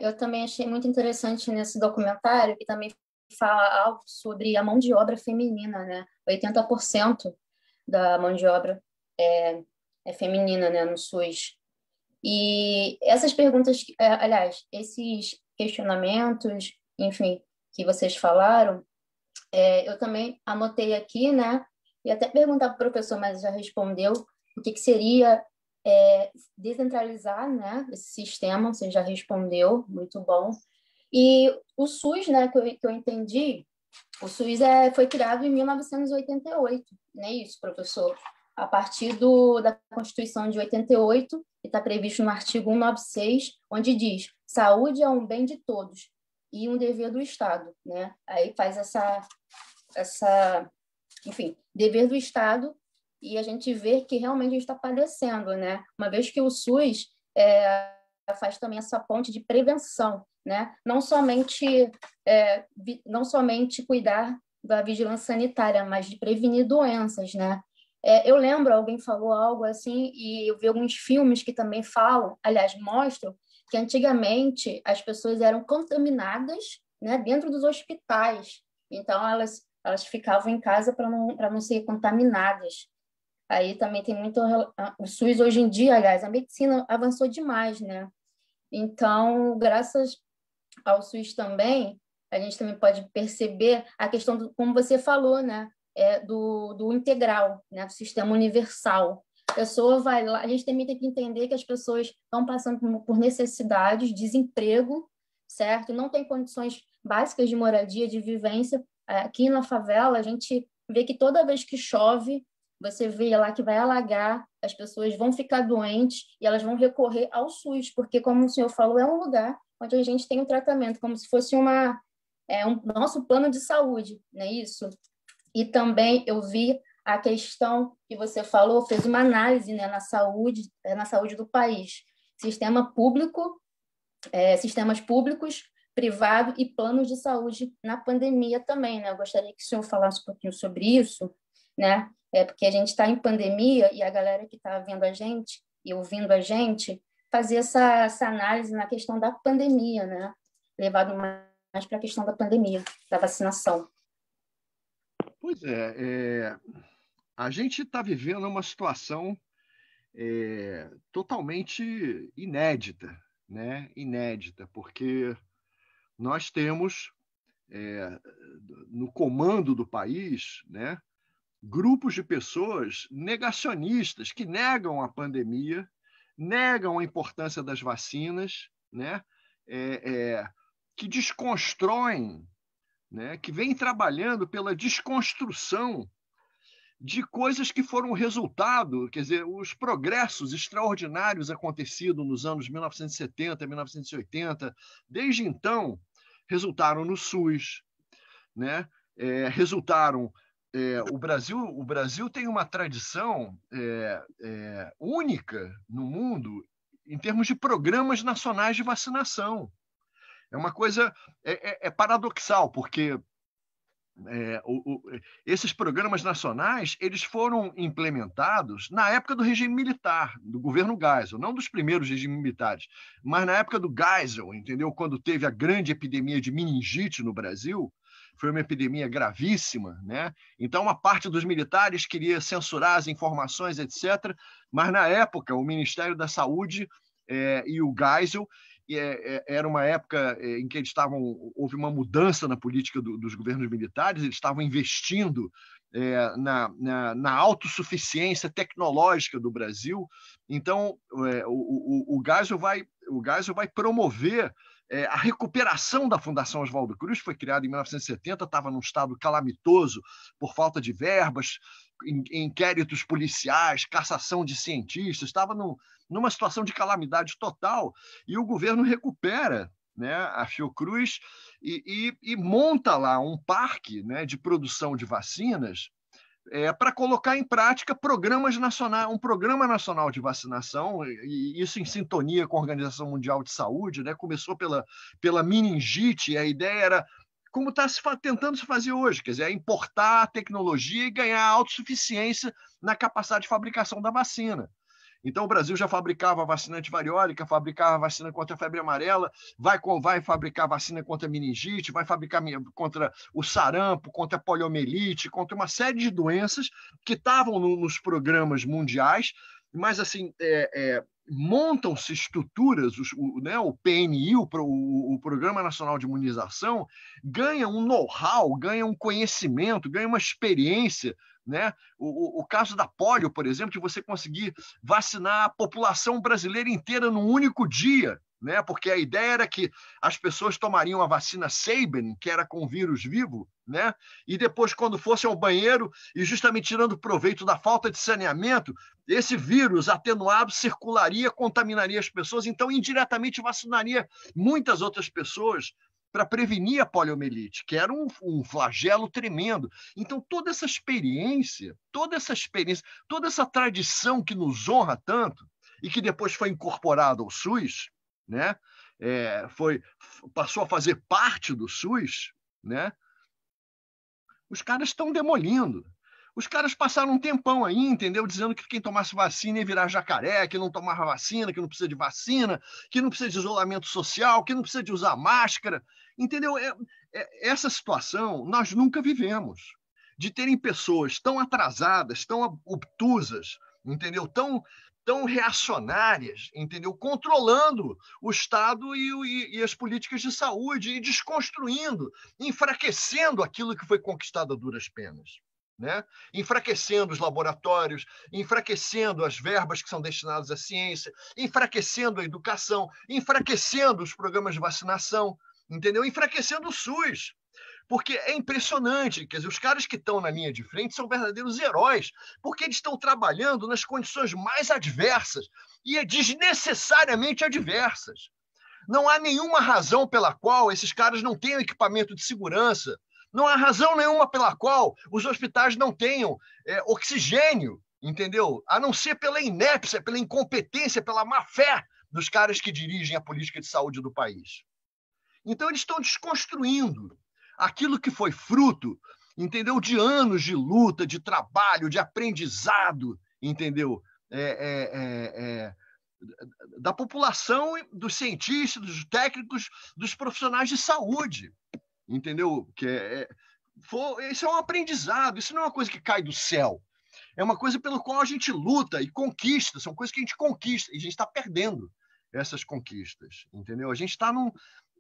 Eu também achei muito interessante nesse documentário, que também fala algo sobre a mão de obra feminina, né? 80% da mão de obra é feminina, né, no SUS. E essas perguntas, aliás, esses questionamentos, enfim, que vocês falaram, eu também anotei aqui, né? E até perguntar para o professor, mas já respondeu, o que seria descentralizar, né, esse sistema, você já respondeu, muito bom. E o SUS, né, que eu entendi, o SUS foi criado em 1988, não é isso, professor? A partir da Constituição de 88, que está previsto no artigo 196, onde diz: saúde é um bem de todos e um dever do Estado, né? Aí faz enfim, dever do Estado, e a gente vê que realmente a gente está padecendo, né? Uma vez que o SUS faz também essa ponte de prevenção, né? Não somente cuidar da vigilância sanitária, mas de prevenir doenças, né? Eu lembro, alguém falou algo assim, e eu vi alguns filmes que também falam, aliás, mostram que antigamente as pessoas eram contaminadas, né, dentro dos hospitais. Então, elas ficavam em casa para não serem contaminadas. Aí também tem muito... O SUS, hoje em dia, aliás, a medicina avançou demais, né? Então, graças ao SUS também, a gente também pode perceber a questão como você falou, né? Do integral, né? Do sistema universal. A pessoa vai lá, a gente também tem que entender que as pessoas estão passando por necessidades, desemprego, certo? Não tem condições básicas de moradia, de vivência. Aqui na favela, a gente vê que toda vez que chove, você vê lá que vai alagar, as pessoas vão ficar doentes e elas vão recorrer ao SUS, porque, como o senhor falou, é um lugar onde a gente tem um tratamento, como se fosse um nosso plano de saúde, não é isso? E também eu vi a questão que você falou, fez uma análise, né, na saúde do país. Sistemas públicos, privado e planos de saúde na pandemia também, né? Eu gostaria que o senhor falasse um pouquinho sobre isso, né? Porque a gente está em pandemia e a galera que está vendo a gente e ouvindo a gente fazer essa análise na questão da pandemia, né? Levado mais para a questão da pandemia, da vacinação. Pois a gente está vivendo uma situação totalmente inédita, né? Inédita, porque nós temos no comando do país, né, grupos de pessoas negacionistas que negam a pandemia, negam a importância das vacinas, né, que desconstroem, né, que vêm trabalhando pela desconstrução de coisas que foram resultado, quer dizer, os progressos extraordinários acontecidos nos anos 1970, 1980, desde então, resultaram no SUS, né? O Brasil tem uma tradição única no mundo em termos de programas nacionais de vacinação. É uma coisa paradoxal, porque esses programas nacionais eles foram implementados na época do regime militar, do governo Geisel, não dos primeiros regimes militares, mas na época do Geisel, entendeu? Quando teve a grande epidemia de meningite no Brasil, foi uma epidemia gravíssima, né? Então, uma parte dos militares queria censurar as informações, etc., mas na época o Ministério da Saúde e o Geisel era uma época em que houve uma mudança na política dos governos militares, eles estavam investindo na autossuficiência tecnológica do Brasil. Então, o Geisel vai promover a recuperação da Fundação Oswaldo Cruz, foi criada em 1970, estava num estado calamitoso por falta de verbas, inquéritos policiais, cassação de cientistas, estava numa situação de calamidade total, e o governo recupera, né, a Fiocruz e monta lá um parque, né, de produção de vacinas para colocar em prática um programa nacional de vacinação, e isso em sintonia com a Organização Mundial de Saúde, né? Começou pela meningite, e a ideia era como está tentando se fazer hoje, quer dizer, importar a tecnologia e ganhar autossuficiência na capacidade de fabricação da vacina. Então, o Brasil já fabricava vacina antivariólica, fabricava vacina contra a febre amarela, vai fabricar vacina contra a meningite, vai fabricar contra o sarampo, contra a poliomielite, contra uma série de doenças que estavam nos programas mundiais, mas assim, montam-se estruturas, o PNI, o Programa Nacional de Imunização, ganha um know-how, ganha um conhecimento, ganha uma experiência, né? O caso da polio, por exemplo, de você conseguir vacinar a população brasileira inteira num único dia, né? Porque a ideia era que as pessoas tomariam a vacina Sabin, que era com vírus vivo, né? E depois, quando fossem ao banheiro, e justamente tirando proveito da falta de saneamento, esse vírus atenuado circularia, contaminaria as pessoas, então indiretamente vacinaria muitas outras pessoas para prevenir a poliomielite, que era um flagelo tremendo. Então, toda essa experiência, toda essa tradição que nos honra tanto, e que depois foi incorporada ao SUS, né? Passou a fazer parte do SUS, né? Os caras estão demolindo. Os caras passaram um tempão aí, entendeu? Dizendo que quem tomasse vacina ia virar jacaré, que não tomava vacina, que não precisa de vacina, que não precisa de isolamento social, que não precisa de usar máscara, entendeu? Essa situação nós nunca vivemos, de terem pessoas tão atrasadas, tão obtusas, entendeu? Tão reacionárias, entendeu? Controlando o Estado e as políticas de saúde e desconstruindo, enfraquecendo aquilo que foi conquistado a duras penas, né? Enfraquecendo os laboratórios, enfraquecendo as verbas que são destinadas à ciência, enfraquecendo a educação, enfraquecendo os programas de vacinação, entendeu? Enfraquecendo o SUS. Porque é impressionante, quer dizer, os caras que estão na linha de frente são verdadeiros heróis, porque eles estão trabalhando nas condições mais adversas, e desnecessariamente adversas. Não há nenhuma razão pela qual esses caras não tenham equipamento de segurança, não há razão nenhuma pela qual os hospitais não tenham oxigênio, entendeu? A não ser pela inépcia, pela incompetência, pela má-fé dos caras que dirigem a política de saúde do país. Então, eles estão desconstruindo aquilo que foi fruto, entendeu? De anos de luta, de trabalho, de aprendizado, entendeu? Da população, dos cientistas, dos técnicos, dos profissionais de saúde, entendeu? Isso é um aprendizado, isso não é uma coisa que cai do céu, é uma coisa pelo qual a gente luta e conquista, são coisas que a gente conquista, e a gente está perdendo essas conquistas, entendeu? A gente está num...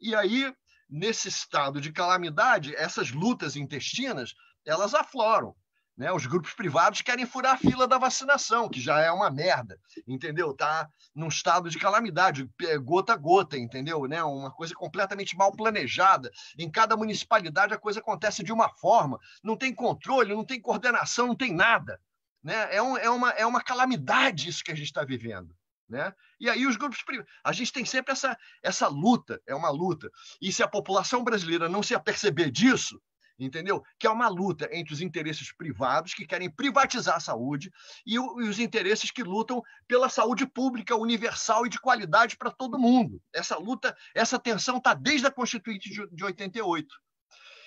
E aí, nesse estado de calamidade, essas lutas intestinas, elas afloram, né? Os grupos privados querem furar a fila da vacinação, que já é uma merda, entendeu? Tá num estado de calamidade, gota a gota, entendeu? Né? Uma coisa completamente mal planejada. Em cada municipalidade a coisa acontece de uma forma, não tem controle, não tem coordenação, não tem nada, né? É uma calamidade isso que a gente está vivendo, né? E aí os grupos privados... A gente tem sempre essa luta, é uma luta. E se a população brasileira não se aperceber disso, entendeu? Que é uma luta entre os interesses privados que querem privatizar a saúde e os interesses que lutam pela saúde pública universal e de qualidade para todo mundo. Essa luta, essa tensão está desde a Constituinte de 88,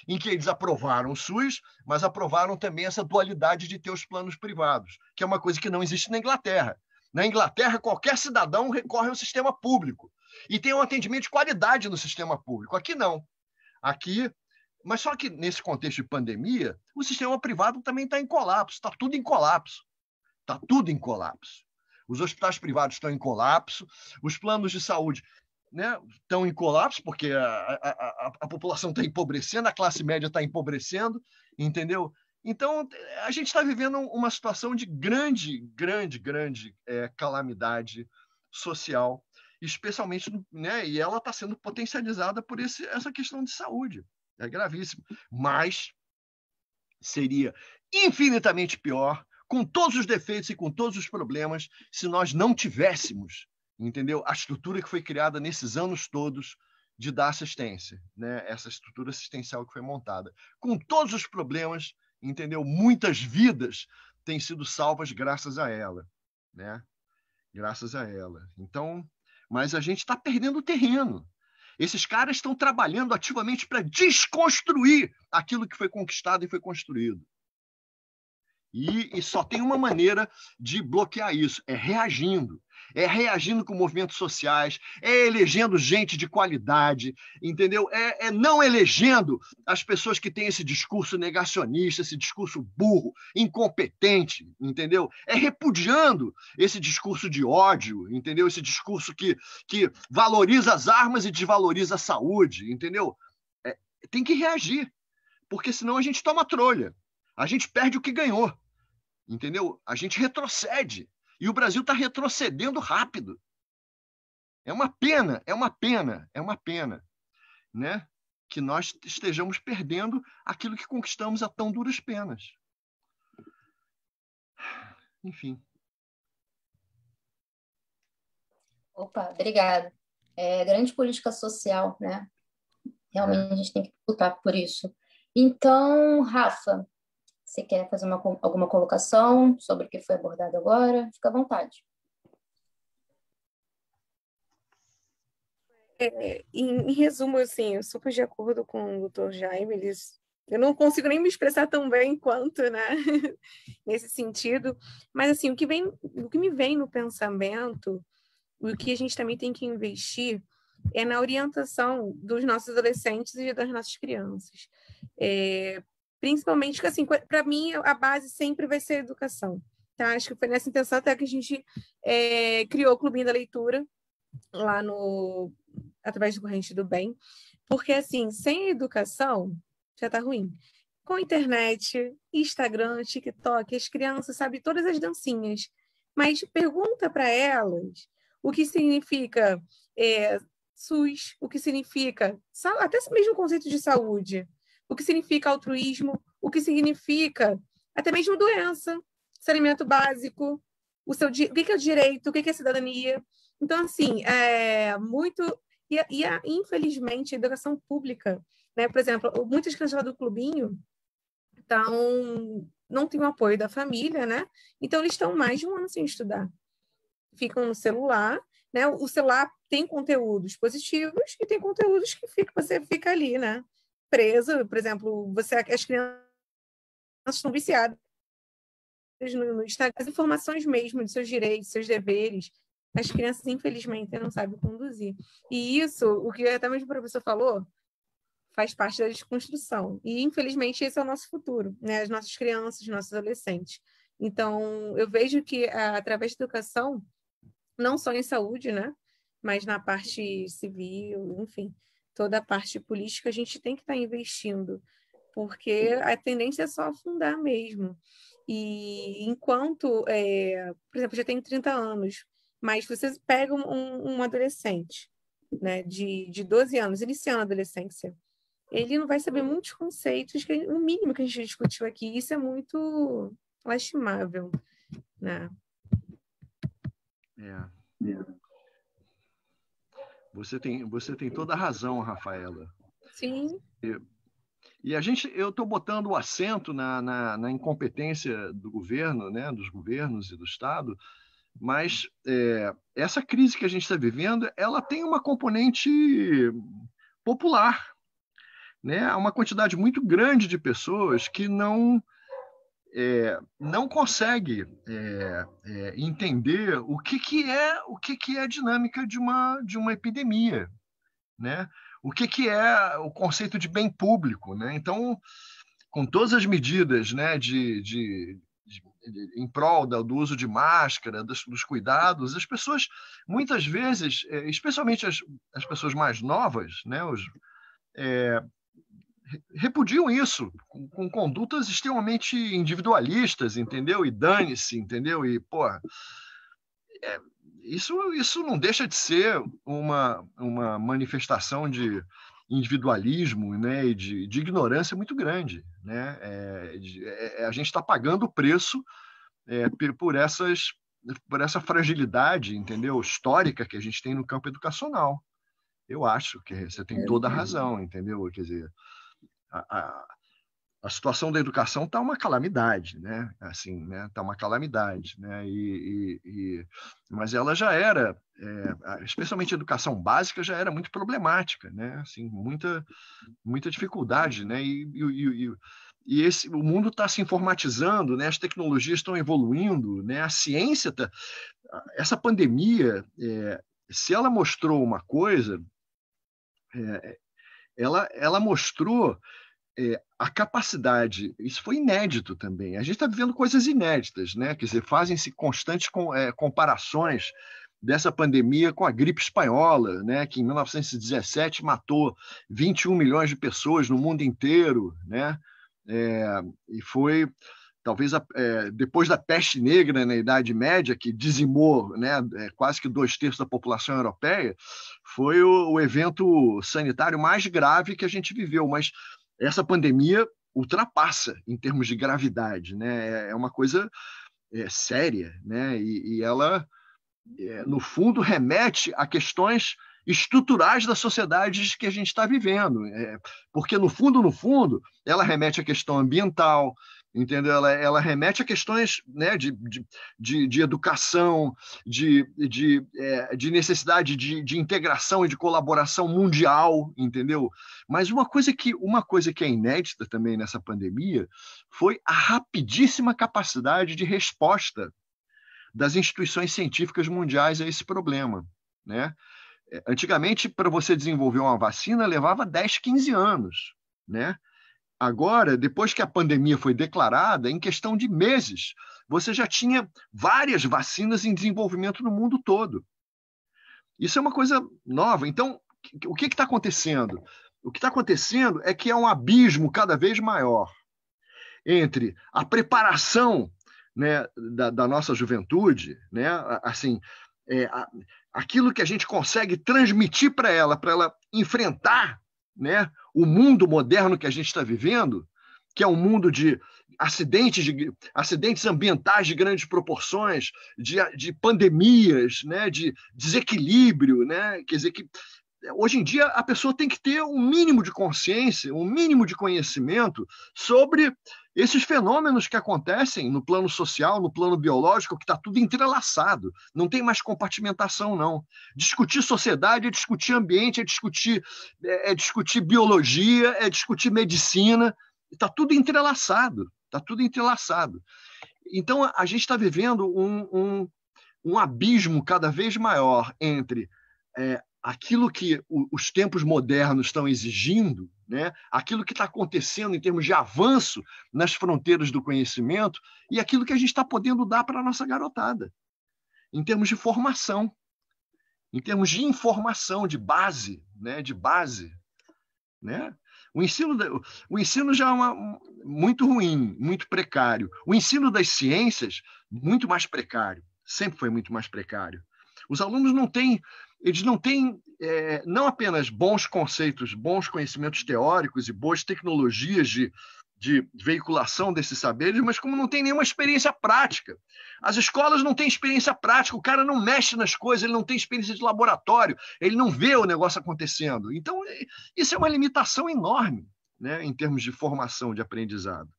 em que eles aprovaram o SUS, mas aprovaram também essa dualidade de ter os planos privados, que é uma coisa que não existe na Inglaterra. Na Inglaterra, qualquer cidadão recorre ao sistema público e tem um atendimento de qualidade no sistema público. Aqui não. Mas só que nesse contexto de pandemia, o sistema privado também está em colapso, está tudo em colapso. Está tudo em colapso. Os hospitais privados estão em colapso, os planos de saúde, né, estão em colapso, porque a população está empobrecendo, a classe média está empobrecendo, entendeu? Então, a gente está vivendo uma situação de grande calamidade social, especialmente, né, e ela está sendo potencializada por essa questão de saúde. É gravíssimo. Mas seria infinitamente pior, com todos os defeitos e com todos os problemas, se nós não tivéssemos, entendeu? A estrutura que foi criada nesses anos todos de dar assistência, né? Essa estrutura assistencial que foi montada. Com todos os problemas, entendeu? Muitas vidas têm sido salvas graças a ela, né? Graças a ela. Então, mas a gente está perdendo terreno. Esses caras estão trabalhando ativamente para desconstruir aquilo que foi conquistado e foi construído. E só tem uma maneira de bloquear isso, é reagindo com movimentos sociais, é elegendo gente de qualidade, entendeu? É não elegendo as pessoas que têm esse discurso negacionista, esse discurso burro, incompetente, entendeu? É repudiando esse discurso de ódio, entendeu? Esse discurso que valoriza as armas e desvaloriza a saúde, entendeu? Tem que reagir, porque senão a gente toma trolha, a gente perde o que ganhou, entendeu? A gente retrocede. E o Brasil está retrocedendo rápido. É uma pena, né? Que nós estejamos perdendo aquilo que conquistamos a tão duras penas. Enfim. Opa, obrigada. Grande política social, né? Realmente a gente tem que lutar por isso. Então, Rafa, você quer fazer alguma colocação sobre o que foi abordado agora? Fica à vontade. Em resumo, assim, eu super de acordo com o doutor Jaime. Eu não consigo nem me expressar tão bem quanto, né? Nesse sentido. Mas, assim, o que me vem no pensamento, o que a gente também tem que investir é na orientação dos nossos adolescentes e das nossas crianças. Principalmente que, assim, para mim, a base sempre vai ser a educação. Tá? Acho que foi nessa intenção até que a gente criou o Clubinho da Leitura, lá através do Corrente do Bem, porque, assim, sem educação, já tá ruim. Com internet, Instagram, TikTok, as crianças sabem todas as dancinhas, mas pergunta para elas o que significa SUS, o que significa, até mesmo o conceito de saúde, o que significa altruísmo, o que significa até mesmo doença, saneamento básico, o que é o direito, o que é cidadania. Então, assim, infelizmente, a educação pública, né? Por exemplo, muitas crianças lá do clubinho não têm o apoio da família, né? Então, eles estão mais de um ano sem estudar. Ficam no celular, né? O celular tem conteúdos positivos e tem conteúdos que você fica ali, né? Preso, por exemplo, as crianças estão viciadas no Instagram, as informações mesmo de seus direitos, seus deveres, as crianças, infelizmente, não sabem conduzir. E isso, o que até mesmo o professor falou, faz parte da desconstrução. E, infelizmente, esse é o nosso futuro, né? As nossas crianças, os nossos adolescentes. Então, eu vejo que, através da educação, não só em saúde, né? Mas na parte civil, enfim, toda a parte política, a gente tem que estar investindo, porque a tendência é só afundar mesmo. E enquanto, por exemplo, eu já tenho 30 anos, mas você pega um adolescente, né, de 12 anos, iniciando a adolescência, ele não vai saber muitos conceitos, o mínimo que a gente discutiu aqui, isso é muito lastimável, né? Você tem toda a razão, Rafaela. Sim. E eu estou botando o acento na incompetência do governo, né, dos governos e do Estado, mas essa crise que a gente está vivendo, ela tem uma componente popular, né? Há uma quantidade muito grande de pessoas que não consegue entender o que é a dinâmica de uma epidemia, né? O que é o conceito de bem público, né? Então, com todas as medidas, né, em prol do uso de máscara, dos cuidados, as pessoas, muitas vezes, especialmente as pessoas mais novas, né, repudiam isso com condutas extremamente individualistas, entendeu? E dane-se, entendeu? E, porra, isso não deixa de ser uma manifestação de individualismo, né, e de ignorância muito grande, né? A gente está pagando o preço por essa fragilidade, fragilidade, histórica que a gente tem no campo educacional. Eu acho que você tem toda a razão, entendeu? Quer dizer, a situação da educação está uma calamidade, né? Assim, né? Está uma calamidade, né? Mas ela já era, especialmente a educação básica, já era muito problemática, né? Assim, muita dificuldade, né? o mundo está se informatizando, né? As tecnologias estão evoluindo, né? A ciência está... Essa pandemia, se ela mostrou uma coisa, ela mostrou a capacidade, isso foi inédito também. A gente está vivendo coisas inéditas, né? Quer dizer, fazem-se constantes comparações dessa pandemia com a gripe espanhola, né? Que em 1917 matou 21 milhões de pessoas no mundo inteiro, né? E foi talvez depois da peste negra na Idade Média, que dizimou, né, quase que 2/3 da população europeia, foi o evento sanitário mais grave que a gente viveu. Mas essa pandemia ultrapassa em termos de gravidade, né? É uma coisa séria, né? E ela, no fundo, remete a questões estruturais da sociedade que a gente está vivendo, porque no fundo, ela remete à questão ambiental, entendeu? Ela remete a questões, né, de educação, de necessidade de integração e de colaboração mundial, entendeu? Mas uma coisa que é inédita também nessa pandemia foi a rapidíssima capacidade de resposta das instituições científicas mundiais a esse problema, né? Antigamente, para você desenvolver uma vacina, levava 10, 15 anos, né? Agora, depois que a pandemia foi declarada, em questão de meses, você já tinha várias vacinas em desenvolvimento no mundo todo. Isso é uma coisa nova. Então, o que está acontecendo? O que está acontecendo é que é um abismo cada vez maior entre a preparação, né, da nossa juventude, né, assim, aquilo que a gente consegue transmitir para ela enfrentar, né, o mundo moderno que a gente está vivendo, que é um mundo de acidentes ambientais de grandes proporções, de pandemias, né, de desequilíbrio, né? Quer dizer que hoje em dia a pessoa tem que ter um mínimo de consciência, um mínimo de conhecimento sobre esses fenômenos que acontecem no plano social, no plano biológico, que está tudo entrelaçado. Não tem mais compartimentação, não. Discutir sociedade é discutir ambiente, é discutir biologia, é discutir medicina. Está tudo entrelaçado. Está tudo entrelaçado. Então, a gente está vivendo um abismo cada vez maior entre aquilo que os tempos modernos estão exigindo, né? Aquilo que está acontecendo em termos de avanço nas fronteiras do conhecimento e aquilo que a gente está podendo dar para a nossa garotada, em termos de formação, em termos de informação, de base, né? De base, né? O ensino já é muito ruim, muito precário. O ensino das ciências, muito mais precário, sempre foi muito mais precário. Os alunos não têm não apenas bons conceitos, bons conhecimentos teóricos e boas tecnologias de veiculação desses saberes, mas como não tem nenhuma experiência prática. As escolas não têm experiência prática, o cara não mexe nas coisas, ele não tem experiência de laboratório, ele não vê o negócio acontecendo. Então, isso é uma limitação enorme, né, em termos de formação, de aprendizado.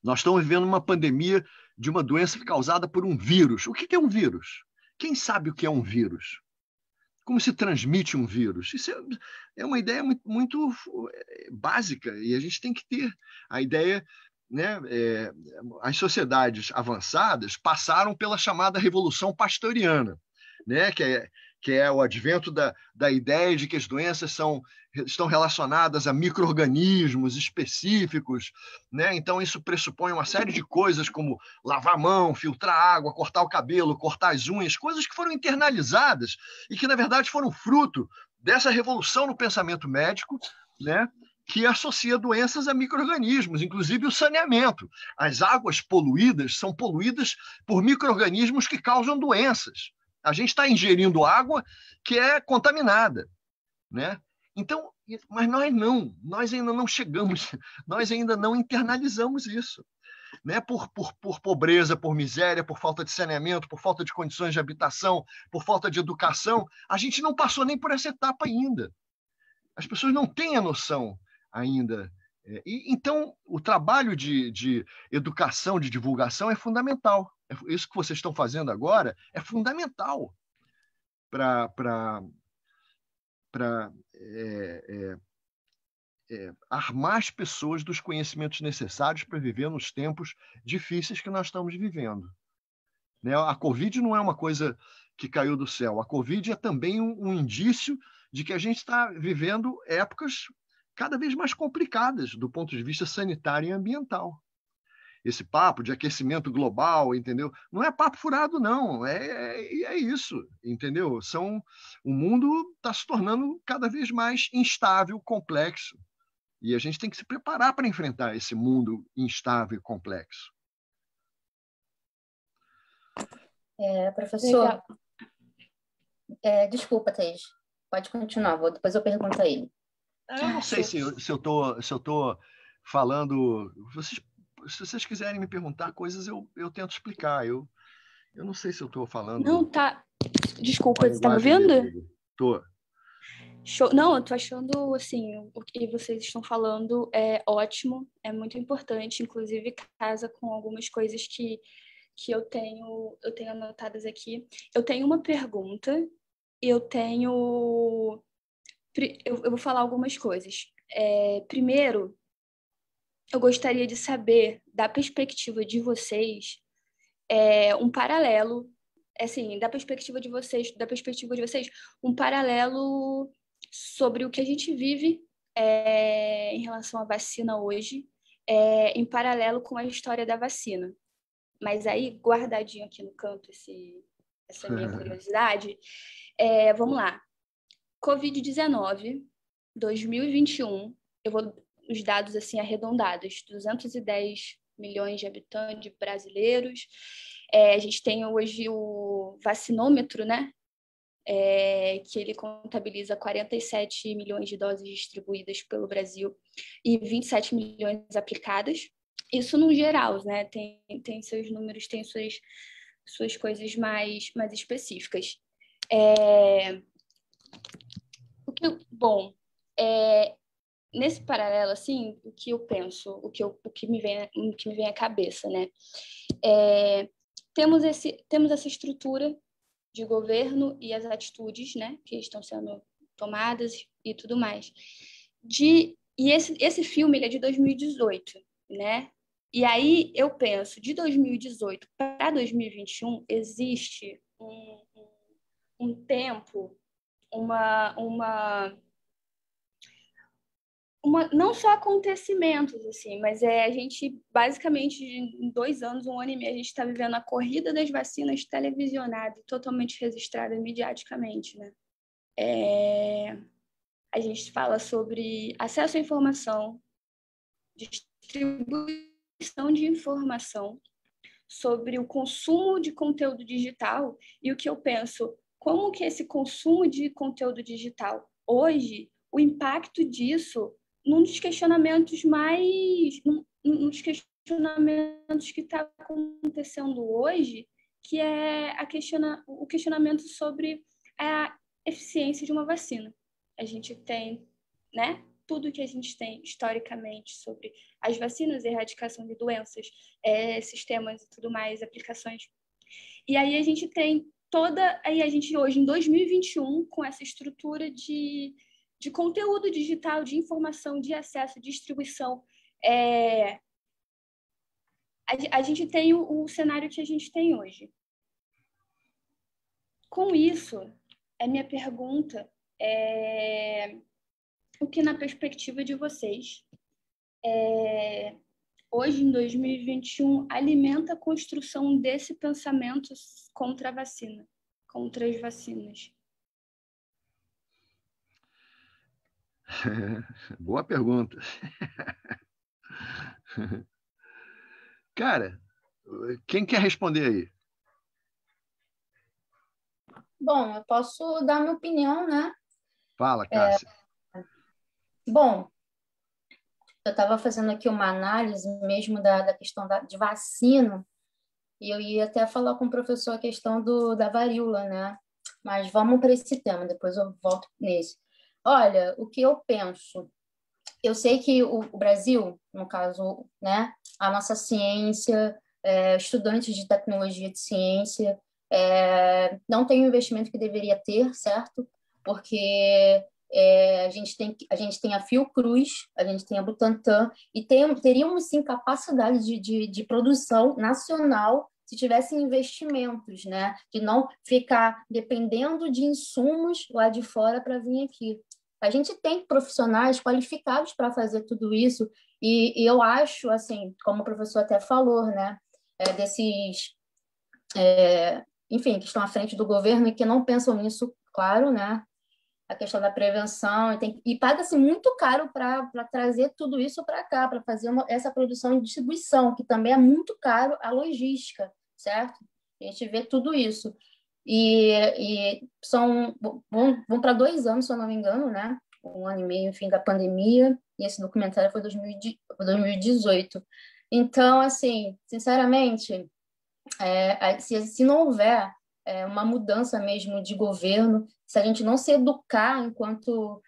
Nós estamos vivendo uma pandemia de uma doença causada por um vírus. O que é um vírus? Quem sabe o que é um vírus? Como se transmite um vírus? Isso é uma ideia muito básica e a gente tem que ter a ideia, né? As sociedades avançadas passaram pela chamada Revolução Pasteuriana, né? Que é o advento da ideia de que as doenças estão relacionadas a micro-organismos específicos, né? Então, isso pressupõe uma série de coisas como lavar a mão, filtrar água, cortar o cabelo, cortar as unhas, coisas que foram internalizadas e que, na verdade, foram fruto dessa revolução no pensamento médico, né? Que associa doenças a micro-organismos, inclusive o saneamento. As águas poluídas são poluídas por micro-organismos que causam doenças. A gente está ingerindo água que é contaminada, né? Então, mas nós ainda não chegamos, nós ainda não internalizamos isso, né? Por pobreza, por miséria, por falta de saneamento, por falta de condições de habitação, por falta de educação, a gente não passou nem por essa etapa ainda. As pessoas não têm a noção ainda. Então, o trabalho de educação, de divulgação é fundamental. Isso que vocês estão fazendo agora é fundamental para armar as pessoas dos conhecimentos necessários para viver nos tempos difíceis que nós estamos vivendo. Né? A Covid não é uma coisa que caiu do céu. A Covid é também um indício de que a gente está vivendo épocas cada vez mais complicadas do ponto de vista sanitário e ambiental. Esse papo de aquecimento global, entendeu? Não é papo furado, não. É isso, entendeu? O mundo está se tornando cada vez mais instável, complexo. E a gente tem que se preparar para enfrentar esse mundo instável e complexo. Professor, desculpa, Thaís. Pode continuar, depois eu pergunto a ele. Eu não sei se eu tô falando... Se vocês quiserem me perguntar coisas, eu tento explicar. Eu não sei se eu estou falando... Não, tá... Desculpa, você está me ouvindo? Tô. Show. Não, eu tô achando, assim, o que vocês estão falando é ótimo, é muito importante, inclusive casa com algumas coisas que eu tenho anotadas aqui. Eu tenho uma pergunta, eu vou falar algumas coisas. Primeiro, eu gostaria de saber, da perspectiva de vocês, um paralelo, assim, da perspectiva de vocês, um paralelo sobre o que a gente vive em relação à vacina hoje, em paralelo com a história da vacina. Mas aí, guardadinho aqui no canto, essa minha curiosidade, vamos lá. Covid-19, 2021, os dados assim arredondados, 210 milhões de habitantes brasileiros. A gente tem hoje o vacinômetro, né? Que ele contabiliza 47 milhões de doses distribuídas pelo Brasil e 27 milhões aplicadas. Isso no geral, né? Tem seus números, tem suas coisas mais específicas. Nesse paralelo, assim, o que eu penso, o que me vem à cabeça, né? Temos essa estrutura de governo e as atitudes, né, que estão sendo tomadas e tudo mais. E esse filme ele é de 2018, né? E aí eu penso, de 2018 para 2021 existe um tempo, não só acontecimentos, assim, mas a gente, basicamente, em 2 anos, 1 ano e meio, a gente está vivendo a corrida das vacinas televisionada e totalmente registrada mediaticamente, né? A gente fala sobre acesso à informação, distribuição de informação, sobre o consumo de conteúdo digital e o que eu penso, como que esse consumo de conteúdo digital, hoje, o impacto disso num dos questionamentos que está acontecendo hoje, que é o questionamento sobre a eficiência de uma vacina. A gente tem, né, tudo que a gente tem historicamente sobre as vacinas, erradicação de doenças, sistemas e tudo mais, aplicações. E aí a gente tem a gente hoje, em 2021, com essa estrutura de conteúdo digital, de informação, de acesso, distribuição. A gente tem o cenário que a gente tem hoje. Com isso, a minha pergunta o que, na perspectiva de vocês, hoje, em 2021, alimenta a construção desse pensamento contra a vacina, contra as vacinas? Boa pergunta. Cara, quem quer responder aí? Bom, eu posso dar minha opinião, né? Fala, Cássia. Bom, eu estava fazendo aqui uma análise mesmo da questão de vacina, e eu ia até falar com o professor a questão da varíola, né? Mas vamos para esse tema, depois eu volto nesse. Olha, o que eu penso, eu sei que o Brasil, no caso, né, a nossa ciência, estudantes de tecnologia de ciência, não tem o investimento que deveria ter, certo? Porque a gente tem a Fiocruz, a gente tem a Butantan, e teríamos, sim, capacidade de produção nacional se tivessem investimentos, né? De não ficar dependendo de insumos lá de fora para vir aqui. A gente tem profissionais qualificados para fazer tudo isso, e eu acho, assim, como o professor até falou, né? Enfim, que estão à frente do governo e que não pensam nisso, claro, né? A questão da prevenção, e paga-se muito caro para trazer tudo isso para cá, para fazer essa produção e distribuição, que também é muito caro a logística, certo? A gente vê tudo isso. E vão para 2 anos, se eu não me engano, né? 1 ano e meio, enfim, da pandemia, e esse documentário foi 2018. Então, assim, sinceramente, se não houver uma mudança mesmo de governo, se a gente não se educar enquanto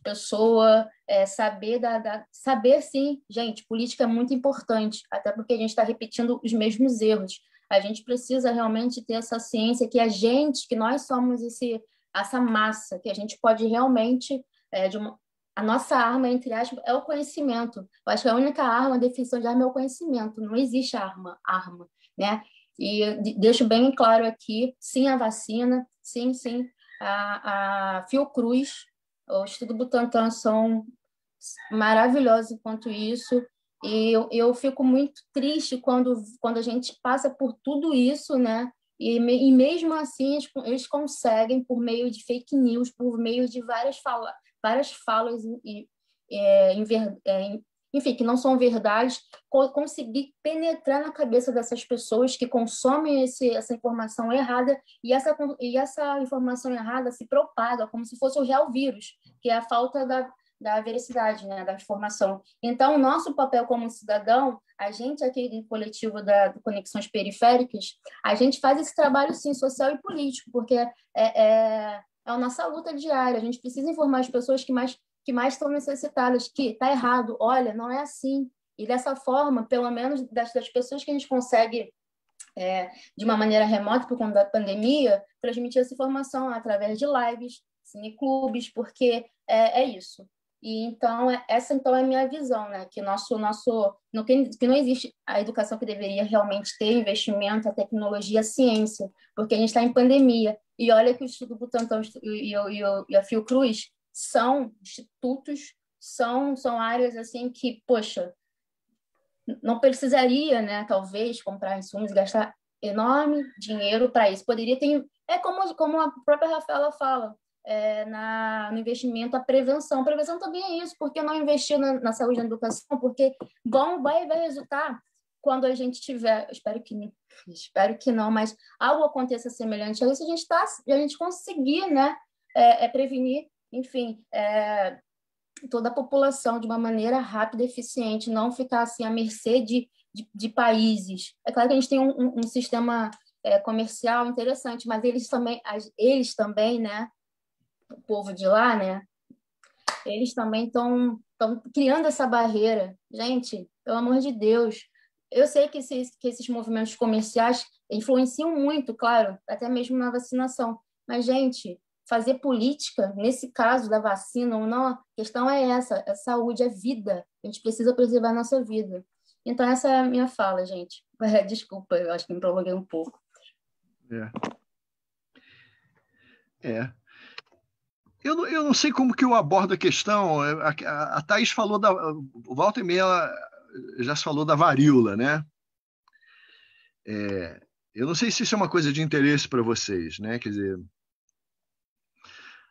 pessoa, saber, sim, gente, política é muito importante, até porque a gente está repetindo os mesmos erros. A gente precisa realmente ter essa ciência que nós somos essa massa, que a gente pode realmente, a nossa arma, entre aspas, é o conhecimento. Eu acho que a única arma, a definição de arma é o conhecimento, não existe arma, né? E deixo bem claro aqui, sim, a vacina, sim, a Fiocruz, o Instituto Butantan são maravilhosos enquanto isso, e eu fico muito triste quando a gente passa por tudo isso, né? E mesmo assim eles conseguem, por meio de fake news, por meio de várias falas enfim, que não são verdades, conseguir penetrar na cabeça dessas pessoas que consomem essa informação errada, e essa informação errada se propaga como se fosse o real vírus, que é a falta da veracidade, né, da informação. Então, o nosso papel como cidadão, a gente aqui no coletivo da Conexões Periféricas, a gente faz esse trabalho, sim, social e político, porque é a nossa luta diária. A gente precisa informar as pessoas que mais estão necessitadas, que está errado, olha, não é assim. E dessa forma, pelo menos das pessoas que a gente consegue, de uma maneira remota, por conta da pandemia, transmitir essa informação através de lives, cineclubes, porque é isso. E então, essa então é a minha visão, né? Que que não existe a educação que deveria realmente ter investimento, a tecnologia, a ciência, porque a gente está em pandemia. E olha que o Instituto Butantan e a Fiocruz são institutos, são áreas assim que, poxa, não precisaria, né, talvez, comprar insumos e gastar enorme dinheiro para isso. Poderia ter, como a própria Rafaela fala, no investimento, a prevenção. A prevenção também é isso, porque não investir na saúde e na educação, porque vai resultar quando a gente tiver, espero que não, mas algo aconteça semelhante a isso, a gente conseguir, né, prevenir, enfim, toda a população de uma maneira rápida e eficiente, não ficar assim à mercê de países. É claro que a gente tem um sistema comercial interessante, mas eles também, né, o povo de lá, né, eles também estão criando essa barreira. Gente, pelo amor de Deus, eu sei que esses movimentos comerciais influenciam muito, claro, até mesmo na vacinação, mas, gente, fazer política, nesse caso da vacina ou não, a questão é essa, é saúde, é vida. A gente precisa preservar a nossa vida. Então, essa é a minha fala, gente. Desculpa, eu acho que me prolonguei um pouco. Eu não sei como que eu abordo a questão. A Thaís falou volta e meia, ela já se falou da varíola, né? Eu não sei se isso é uma coisa de interesse para vocês, né? Quer dizer,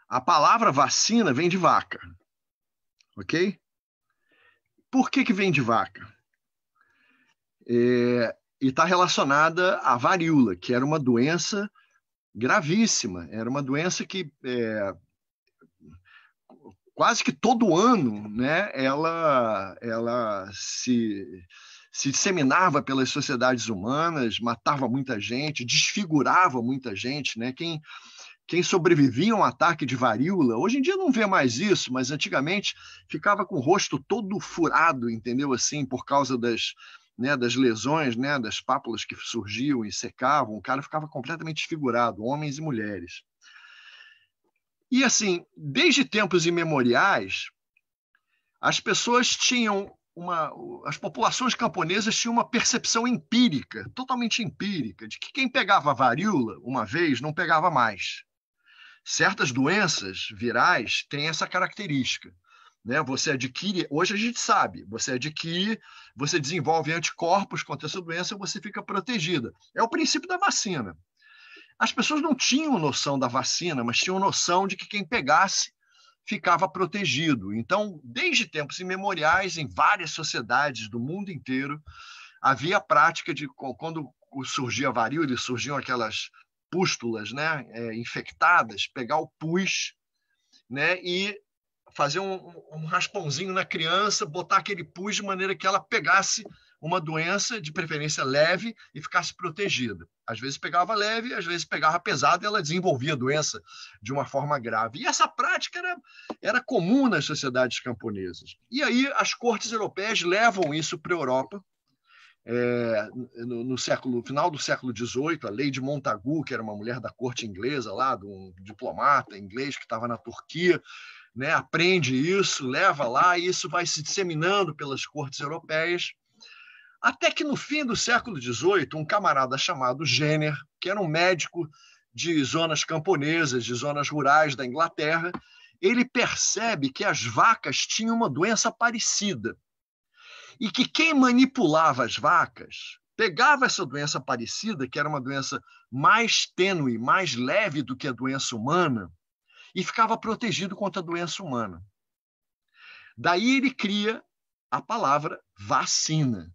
a palavra vacina vem de vaca, ok? Por que vem de vaca? E está relacionada à varíola, que era uma doença gravíssima, era uma doença que quase que todo ano, né, ela se disseminava pelas sociedades humanas, matava muita gente, desfigurava muita gente, né? Quem sobrevivia a um ataque de varíola, hoje em dia não vê mais isso, mas antigamente ficava com o rosto todo furado, entendeu? Assim, por causa das lesões, né, das pápulas que surgiam e secavam, o cara ficava completamente desfigurado, homens e mulheres. E, assim, desde tempos imemoriais, as pessoas tinham as populações camponesas tinham uma percepção empírica, totalmente empírica, de que quem pegava a varíola uma vez não pegava mais. Certas doenças virais têm essa característica, né? Você adquire, hoje a gente sabe, você desenvolve anticorpos contra essa doença e você fica protegida. É o princípio da vacina. As pessoas não tinham noção da vacina, mas tinham noção de que quem pegasse ficava protegido. Então, desde tempos imemoriais, em várias sociedades do mundo inteiro, havia a prática de, quando surgia a varíola, surgiam aquelas pústulas, né, infectadas, pegar o pus, né, e fazer um raspãozinho na criança, botar aquele pus de maneira que ela pegasse uma doença, de preferência leve, e ficasse protegida. Às vezes pegava leve, às vezes pegava pesado, e ela desenvolvia a doença de uma forma grave. E essa prática era comum nas sociedades camponesas. E aí as cortes europeias levam isso para a Europa. No final do século XVIII, a Lei de Montagu, que era uma mulher da corte inglesa, lá, de um diplomata inglês que estava na Turquia, né, aprende isso, leva lá, e isso vai se disseminando pelas cortes europeias. Até que no fim do século XVIII, um camarada chamado Jenner, que era um médico de zonas camponesas, de zonas rurais da Inglaterra, ele percebe que as vacas tinham uma doença parecida e que quem manipulava as vacas pegava essa doença parecida, que era uma doença mais tênue, mais leve do que a doença humana, e ficava protegido contra a doença humana. Daí ele cria a palavra vacina.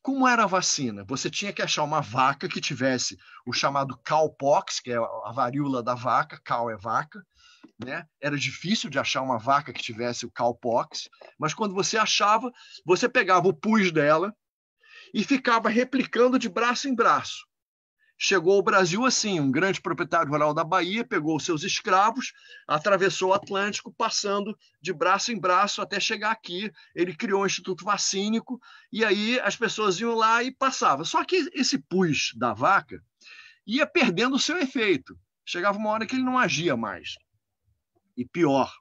Como era a vacina? Você tinha que achar uma vaca que tivesse o chamado cowpox, que é a varíola da vaca, cow é vaca, né? Era difícil de achar uma vaca que tivesse o cowpox, mas quando você achava, você pegava o pus dela e ficava replicando de braço em braço. Chegou ao Brasil assim, um grande proprietário rural da Bahia pegou seus escravos, atravessou o Atlântico, passando de braço em braço até chegar aqui. Ele criou um instituto vacínico e aí as pessoas iam lá e passavam. Só que esse pus da vaca ia perdendo o seu efeito. Chegava uma hora que ele não agia mais. E pior,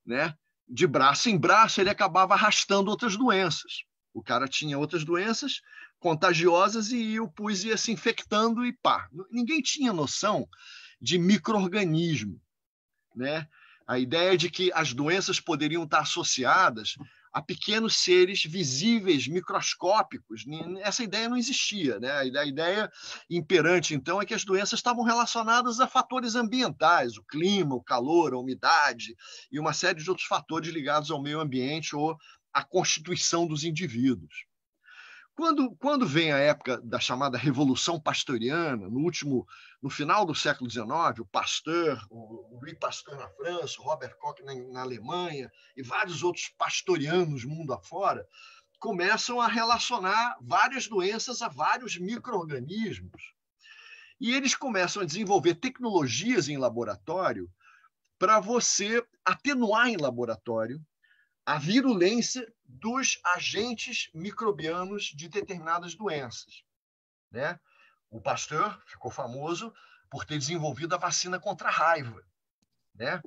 né? De braço em braço ele acabava arrastando outras doenças. O cara tinha outras doenças contagiosas e o pus ia se infectando e pá. Ninguém tinha noção de micro-organismo, né? A ideia de que as doenças poderiam estar associadas a pequenos seres visíveis, microscópicos, essa ideia não existia, né? A ideia imperante, então, é que as doenças estavam relacionadas a fatores ambientais, o clima, o calor, a umidade e uma série de outros fatores ligados ao meio ambiente ou à constituição dos indivíduos. Quando vem a época da chamada Revolução Pasteuriana, no final do século XIX, o Pasteur, o Louis Pasteur na França, o Robert Koch na Alemanha e vários outros pastorianos mundo afora, começam a relacionar várias doenças a vários micro-organismos. E eles começam a desenvolver tecnologias em laboratório para você atenuar em laboratório a virulência dos agentes microbianos de determinadas doenças, né? O Pasteur ficou famoso por ter desenvolvido a vacina contra a raiva, né?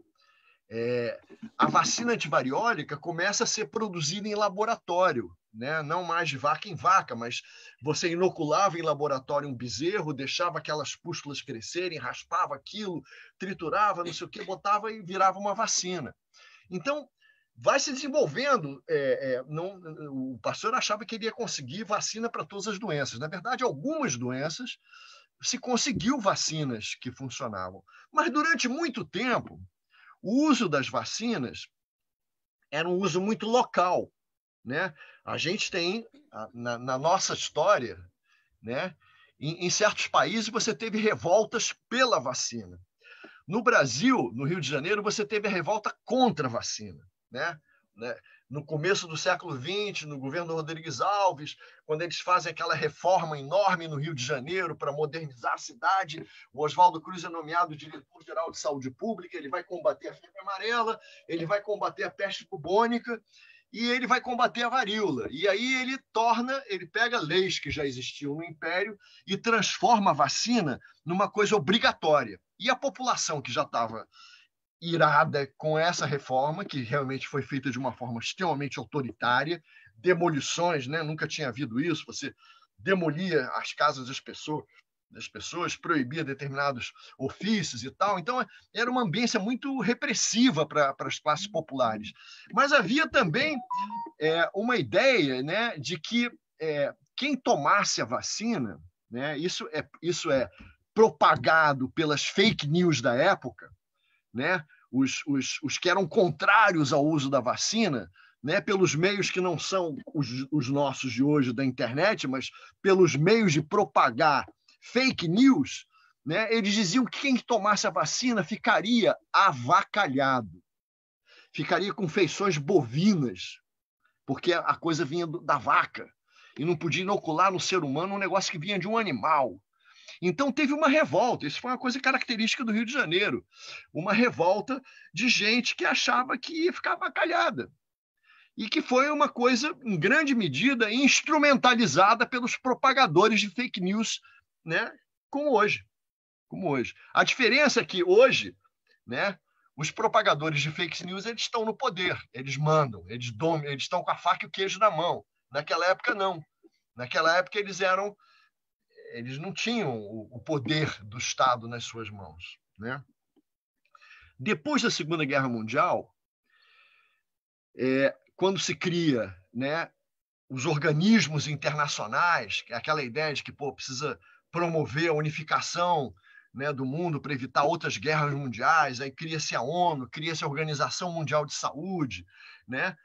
A vacina antivariólica começa a ser produzida em laboratório, né? Não mais de vaca em vaca, mas você inoculava em laboratório um bezerro, deixava aquelas pústulas crescerem, raspava aquilo, triturava, não sei o que, botava e virava uma vacina. Então, vai se desenvolvendo. O Pasteur achava que ele ia conseguir vacina para todas as doenças. Na verdade, algumas doenças se conseguiu vacinas que funcionavam. Mas, durante muito tempo, o uso das vacinas era um uso muito local, né? A gente tem, na nossa história, né, em certos países, você teve revoltas pela vacina. No Brasil, no Rio de Janeiro, você teve a revolta contra a vacina. Né? No começo do século XX, no governo Rodrigues Alves, quando eles fazem aquela reforma enorme no Rio de Janeiro para modernizar a cidade, o Oswaldo Cruz é nomeado diretor-geral de saúde pública, ele vai combater a febre amarela, ele vai combater a peste bubônica e ele vai combater a varíola. E aí ele pega leis que já existiam no Império e transforma a vacina numa coisa obrigatória. E a população que já estava irada com essa reforma, que realmente foi feita de uma forma extremamente autoritária, demolições, né? Nunca tinha havido isso, você demolia as casas das pessoas, proibia determinados ofícios e tal. Então, era uma ambiência muito repressiva para as classes populares. Mas havia também uma ideia, né, de que quem tomasse a vacina, né, isso é propagado pelas fake news da época, né, os que eram contrários ao uso da vacina, né, pelos meios que não são os nossos de hoje da internet, mas pelos meios de propagar fake news, né, eles diziam que quem tomasse a vacina ficaria avacalhado, ficaria com feições bovinas, porque a coisa vinha da vaca e não podia inocular no ser humano um negócio que vinha de um animal. Então teve uma revolta, isso foi uma coisa característica do Rio de Janeiro, uma revolta de gente que achava que ia ficar avacalhada. E que foi uma coisa, em grande medida, instrumentalizada pelos propagadores de fake news, né, como hoje. A diferença é que hoje, né, os propagadores de fake news, eles estão no poder, eles mandam, eles dominam, eles estão com a faca e o queijo na mão. Naquela época, não. Naquela época, eles não tinham o poder do Estado nas suas mãos, né? Depois da Segunda Guerra Mundial, quando se cria, né, os organismos internacionais, que é aquela ideia de que precisa promover a unificação, né, do mundo para evitar outras guerras mundiais, aí cria-se a ONU, cria-se a Organização Mundial de Saúde, né?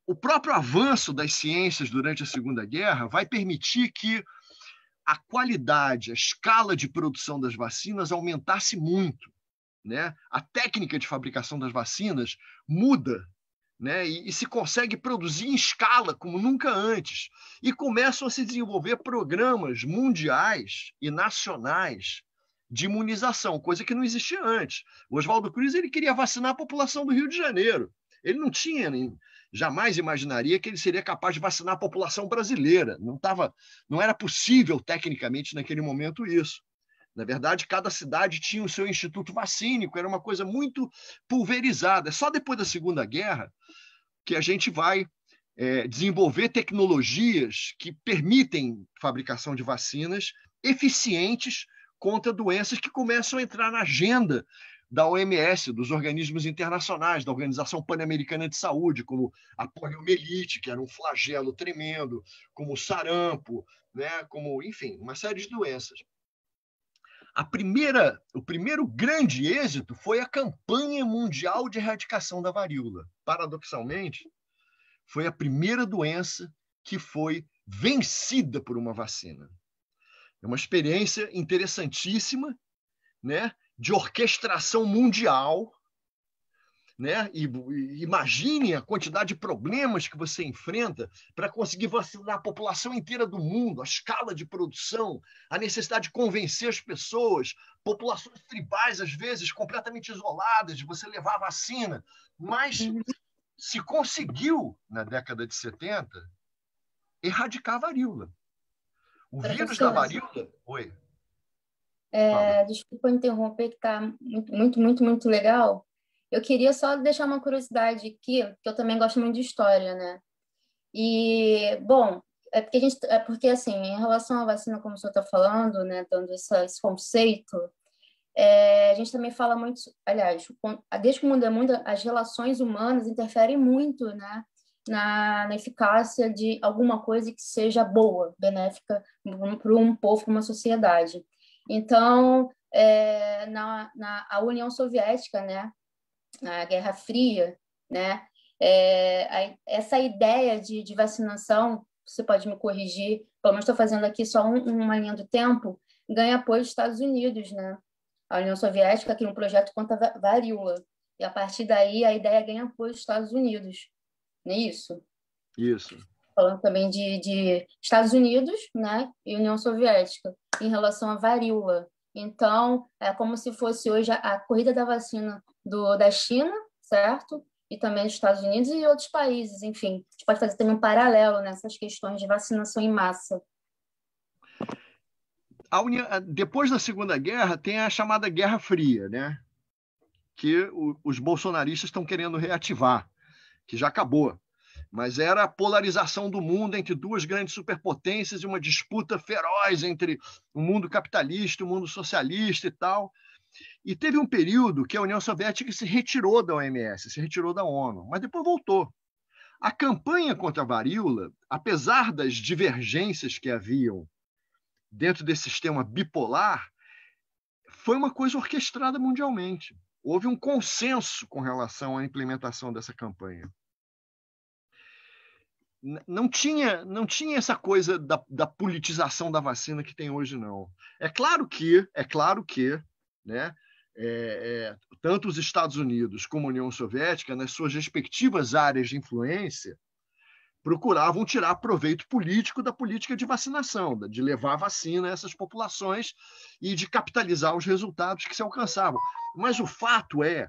O próprio avanço das ciências durante a Segunda Guerra vai permitir que a qualidade, a escala de produção das vacinas aumentasse muito, né? A técnica de fabricação das vacinas muda, né? E se consegue produzir em escala como nunca antes. E começam a se desenvolver programas mundiais e nacionais de imunização, coisa que não existia antes. O Oswaldo Cruz ele queria vacinar a população do Rio de Janeiro. Ele jamais imaginaria que ele seria capaz de vacinar a população brasileira. Não era possível, tecnicamente, naquele momento, isso. Na verdade, cada cidade tinha o seu instituto vacínico, era uma coisa muito pulverizada. É só depois da Segunda Guerra que a gente vai desenvolver tecnologias que permitem fabricação de vacinas eficientes contra doenças que começam a entrar na agenda da OMS, dos organismos internacionais, da Organização Pan-Americana de Saúde, como a poliomielite, que era um flagelo tremendo, como o sarampo, né? Enfim, uma série de doenças. O primeiro grande êxito foi a campanha mundial de erradicação da varíola. Paradoxalmente, foi a primeira doença que foi vencida por uma vacina. É uma experiência interessantíssima, né, de orquestração mundial, né? E imagine a quantidade de problemas que você enfrenta para conseguir vacinar a população inteira do mundo, a escala de produção, a necessidade de convencer as pessoas, populações tribais, às vezes, completamente isoladas, de você levar a vacina. Mas se conseguiu, na década de 70, erradicar a varíola. O vírus da varíola... Oi. Desculpa interromper, que está muito legal. Eu queria só deixar uma curiosidade aqui, que eu também gosto muito de história, né? E, bom, porque assim, em relação à vacina, como o senhor está falando, né, dando esse conceito, a gente também fala muito, aliás, desde que o mundo é mundo, as relações humanas interferem muito, né, na eficácia de alguma coisa que seja boa, benéfica para um povo, para uma sociedade. Então, a União Soviética, né, na Guerra Fria, né, essa ideia de vacinação, você pode me corrigir, pelo menos estou fazendo aqui só uma linha do tempo, ganha apoio dos Estados Unidos, né? A União Soviética cria um projeto contra a varíola, e a partir daí a ideia ganha apoio dos Estados Unidos, não é isso? Isso. Falando também de Estados Unidos, né, e União Soviética, em relação à varíola. Então, é como se fosse hoje a corrida da vacina da China, certo? E também dos Estados Unidos e outros países, enfim. A gente pode fazer também um paralelo nessas questões de vacinação em massa. Depois da Segunda Guerra, tem a chamada Guerra Fria, né? que os bolsonaristas estão querendo reativar, que já acabou. Mas era a polarização do mundo entre duas grandes superpotências e uma disputa feroz entre o mundo capitalista e o mundo socialista e tal. E teve um período que a União Soviética se retirou da OMS, se retirou da ONU, mas depois voltou. A campanha contra a varíola, apesar das divergências que haviam dentro desse sistema bipolar, foi uma coisa orquestrada mundialmente. Houve um consenso com relação à implementação dessa campanha. Não tinha essa coisa da politização da vacina que tem hoje, não. É claro que, né, tanto os Estados Unidos como a União Soviética, nas suas respectivas áreas de influência, procuravam tirar proveito político da política de vacinação, de levar a vacina a essas populações e de capitalizar os resultados que se alcançavam. Mas o fato é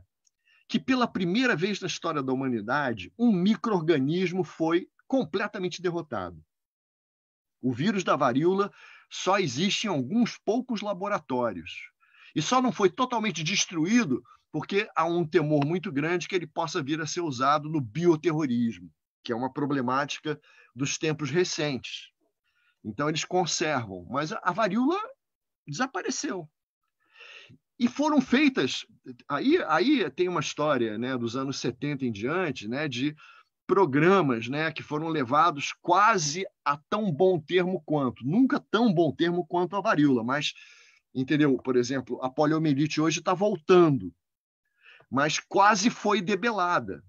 que, pela primeira vez na história da humanidade, um micro-organismo foi completamente derrotado. O vírus da varíola só existe em alguns poucos laboratórios. E só não foi totalmente destruído porque há um temor muito grande que ele possa vir a ser usado no bioterrorismo, que é uma problemática dos tempos recentes. Então, eles conservam. Mas a varíola desapareceu. E foram feitas... Aí tem uma história, né, dos anos 70 em diante, né, de programas, né, que foram levados quase a tão bom termo quanto. Nunca tão bom termo quanto a varíola, mas, entendeu? Por exemplo, a poliomielite hoje está voltando, mas quase foi debelada.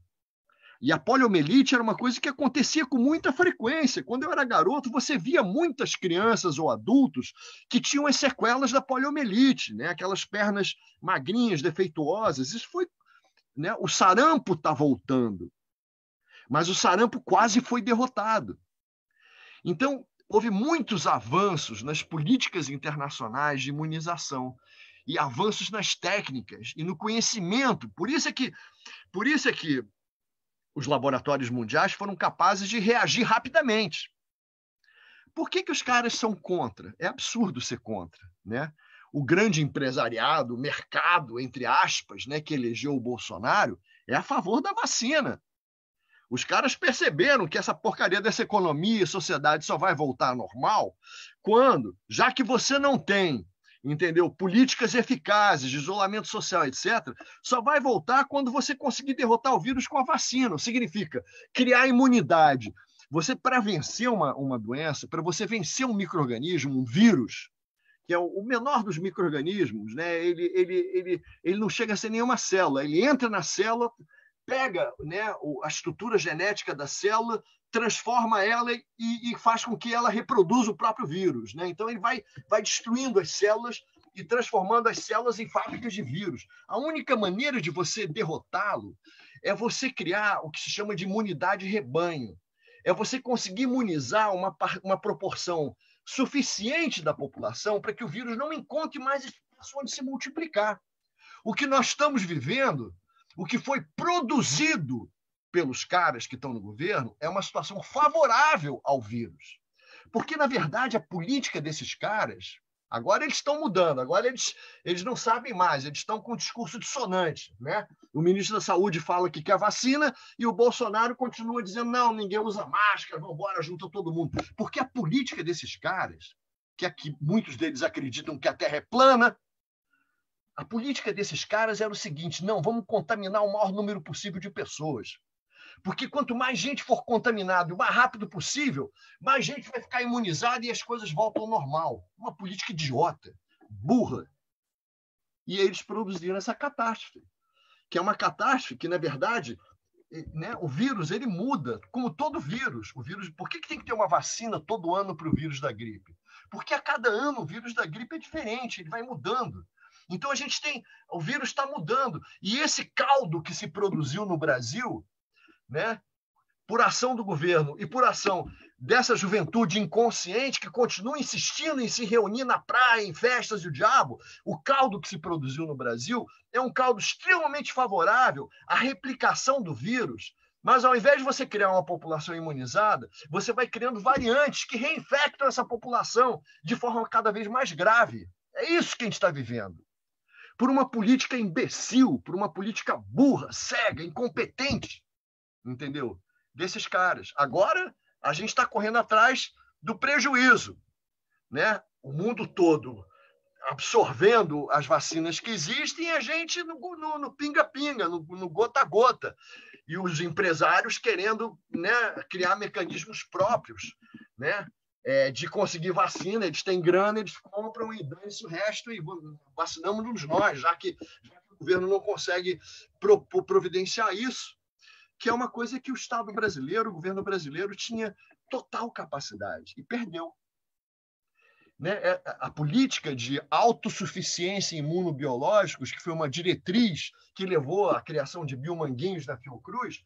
E a poliomielite era uma coisa que acontecia com muita frequência. Quando eu era garoto, você via muitas crianças ou adultos que tinham as sequelas da poliomielite, né? Aquelas pernas magrinhas, defeituosas. Isso foi, né? O sarampo está voltando, mas o sarampo quase foi derrotado. Então, houve muitos avanços nas políticas internacionais de imunização e avanços nas técnicas e no conhecimento. Por isso é que os laboratórios mundiais foram capazes de reagir rapidamente. Por que os caras são contra? É absurdo ser contra, né? O grande empresariado, o mercado, entre aspas, né, que elegeu o Bolsonaro, é a favor da vacina. Os caras perceberam que essa porcaria dessa economia e sociedade só vai voltar ao normal quando, já que você não tem, entendeu, políticas eficazes de isolamento social, etc., só vai voltar quando você conseguir derrotar o vírus com a vacina. Significa criar imunidade. Você, para vencer uma doença, para você vencer um micro-organismo, um vírus, que é o menor dos micro-organismos, né? Ele não chega a ser nenhuma célula. Ele entra na célula, pega, né, a estrutura genética da célula, transforma ela e faz com que ela reproduza o próprio vírus, né? Então, ele vai destruindo as células e transformando as células em fábricas de vírus. A única maneira de você derrotá-lo é você criar o que se chama de imunidade rebanho. É você conseguir imunizar uma proporção suficiente da população para que o vírus não encontre mais espaço onde se multiplicar. O que nós estamos vivendo, o que foi produzido pelos caras que estão no governo, é uma situação favorável ao vírus. Porque, na verdade, a política desses caras, agora eles estão mudando, agora eles não sabem mais, eles estão com um discurso dissonante, né? O ministro da Saúde fala que quer vacina e o Bolsonaro continua dizendo, não, ninguém usa máscara, vamos embora, junta todo mundo. Porque a política desses caras, que aqui muitos deles acreditam que a Terra é plana, a política desses caras era o seguinte, não, vamos contaminar o maior número possível de pessoas. Porque quanto mais gente for contaminada o mais rápido possível, mais gente vai ficar imunizada e as coisas voltam ao normal. Uma política idiota, burra. E eles produziram essa catástrofe, que é uma catástrofe que, na verdade, né, o vírus ele muda, como todo vírus. Por que tem que ter uma vacina todo ano para o vírus da gripe? Porque a cada ano o vírus da gripe é diferente, ele vai mudando. Então o vírus está mudando. E esse caldo que se produziu no Brasil, né, por ação do governo e por ação dessa juventude inconsciente que continua insistindo em se reunir na praia, em festas e o diabo, o caldo que se produziu no Brasil é um caldo extremamente favorável à replicação do vírus. Mas, ao invés de você criar uma população imunizada, você vai criando variantes que reinfectam essa população de forma cada vez mais grave. É isso que a gente está vivendo. por uma política imbecil, por uma política burra, cega, incompetente, entendeu? Desses caras. Agora, a gente está correndo atrás do prejuízo, né? O mundo todo absorvendo as vacinas que existem e a gente no pinga-pinga, no gota-a-gota. E os empresários querendo, né, criar mecanismos próprios, né, de conseguir vacina. Eles têm grana, eles compram e dane-se o resto e vacinamos nós, já que o governo não consegue providenciar isso, que é uma coisa que o Estado brasileiro, o governo brasileiro, tinha total capacidade e perdeu. Né? A política de autossuficiência em imunobiológicos, que foi uma diretriz que levou à criação de biomanguinhos da Fiocruz,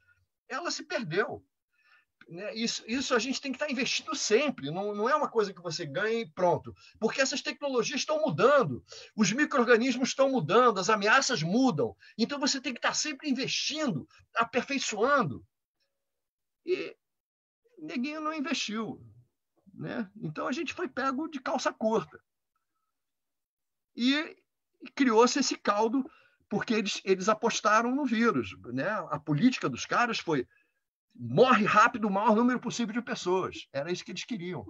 ela se perdeu. Né? Isso a gente tem que estar investindo sempre, não é uma coisa que você ganha e pronto, porque essas tecnologias estão mudando, os micro-organismos estão mudando, as ameaças mudam, então você tem que estar sempre investindo, aperfeiçoando. E ninguém não investiu. Né? Então a gente foi pego de calça curta. E criou-se esse caldo porque eles apostaram no vírus. Né? A política dos caras foi: morre rápido o maior número possível de pessoas. Era isso que eles queriam.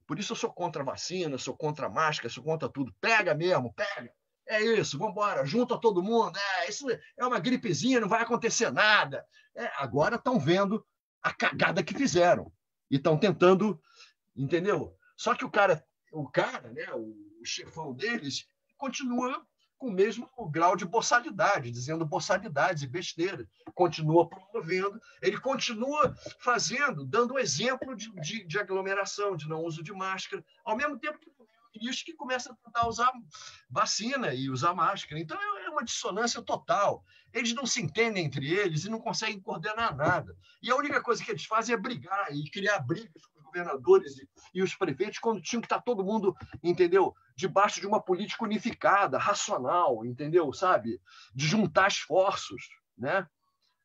Por isso eu sou contra a vacina, sou contra a máscara, sou contra tudo. Pega mesmo, pega. É isso, vamos embora, junta todo mundo. Isso é uma gripezinha, não vai acontecer nada. Agora estão vendo a cagada que fizeram. E estão tentando. Entendeu? Só que o cara, né, o chefão deles, continua com o mesmo grau de boçalidade, dizendo boçalidades e besteira. Continua promovendo, ele continua fazendo, dando exemplo de aglomeração, de não uso de máscara, ao mesmo tempo que o ministro que começa a tentar usar vacina e usar máscara. Então é uma dissonância total. Eles não se entendem entre eles e não conseguem coordenar nada. E a única coisa que eles fazem é brigar e criar brigas com os governadores e os prefeitos quando tinham que estar todo mundo, entendeu? Debaixo de uma política unificada, racional, entendeu? Sabe? De juntar esforços, né?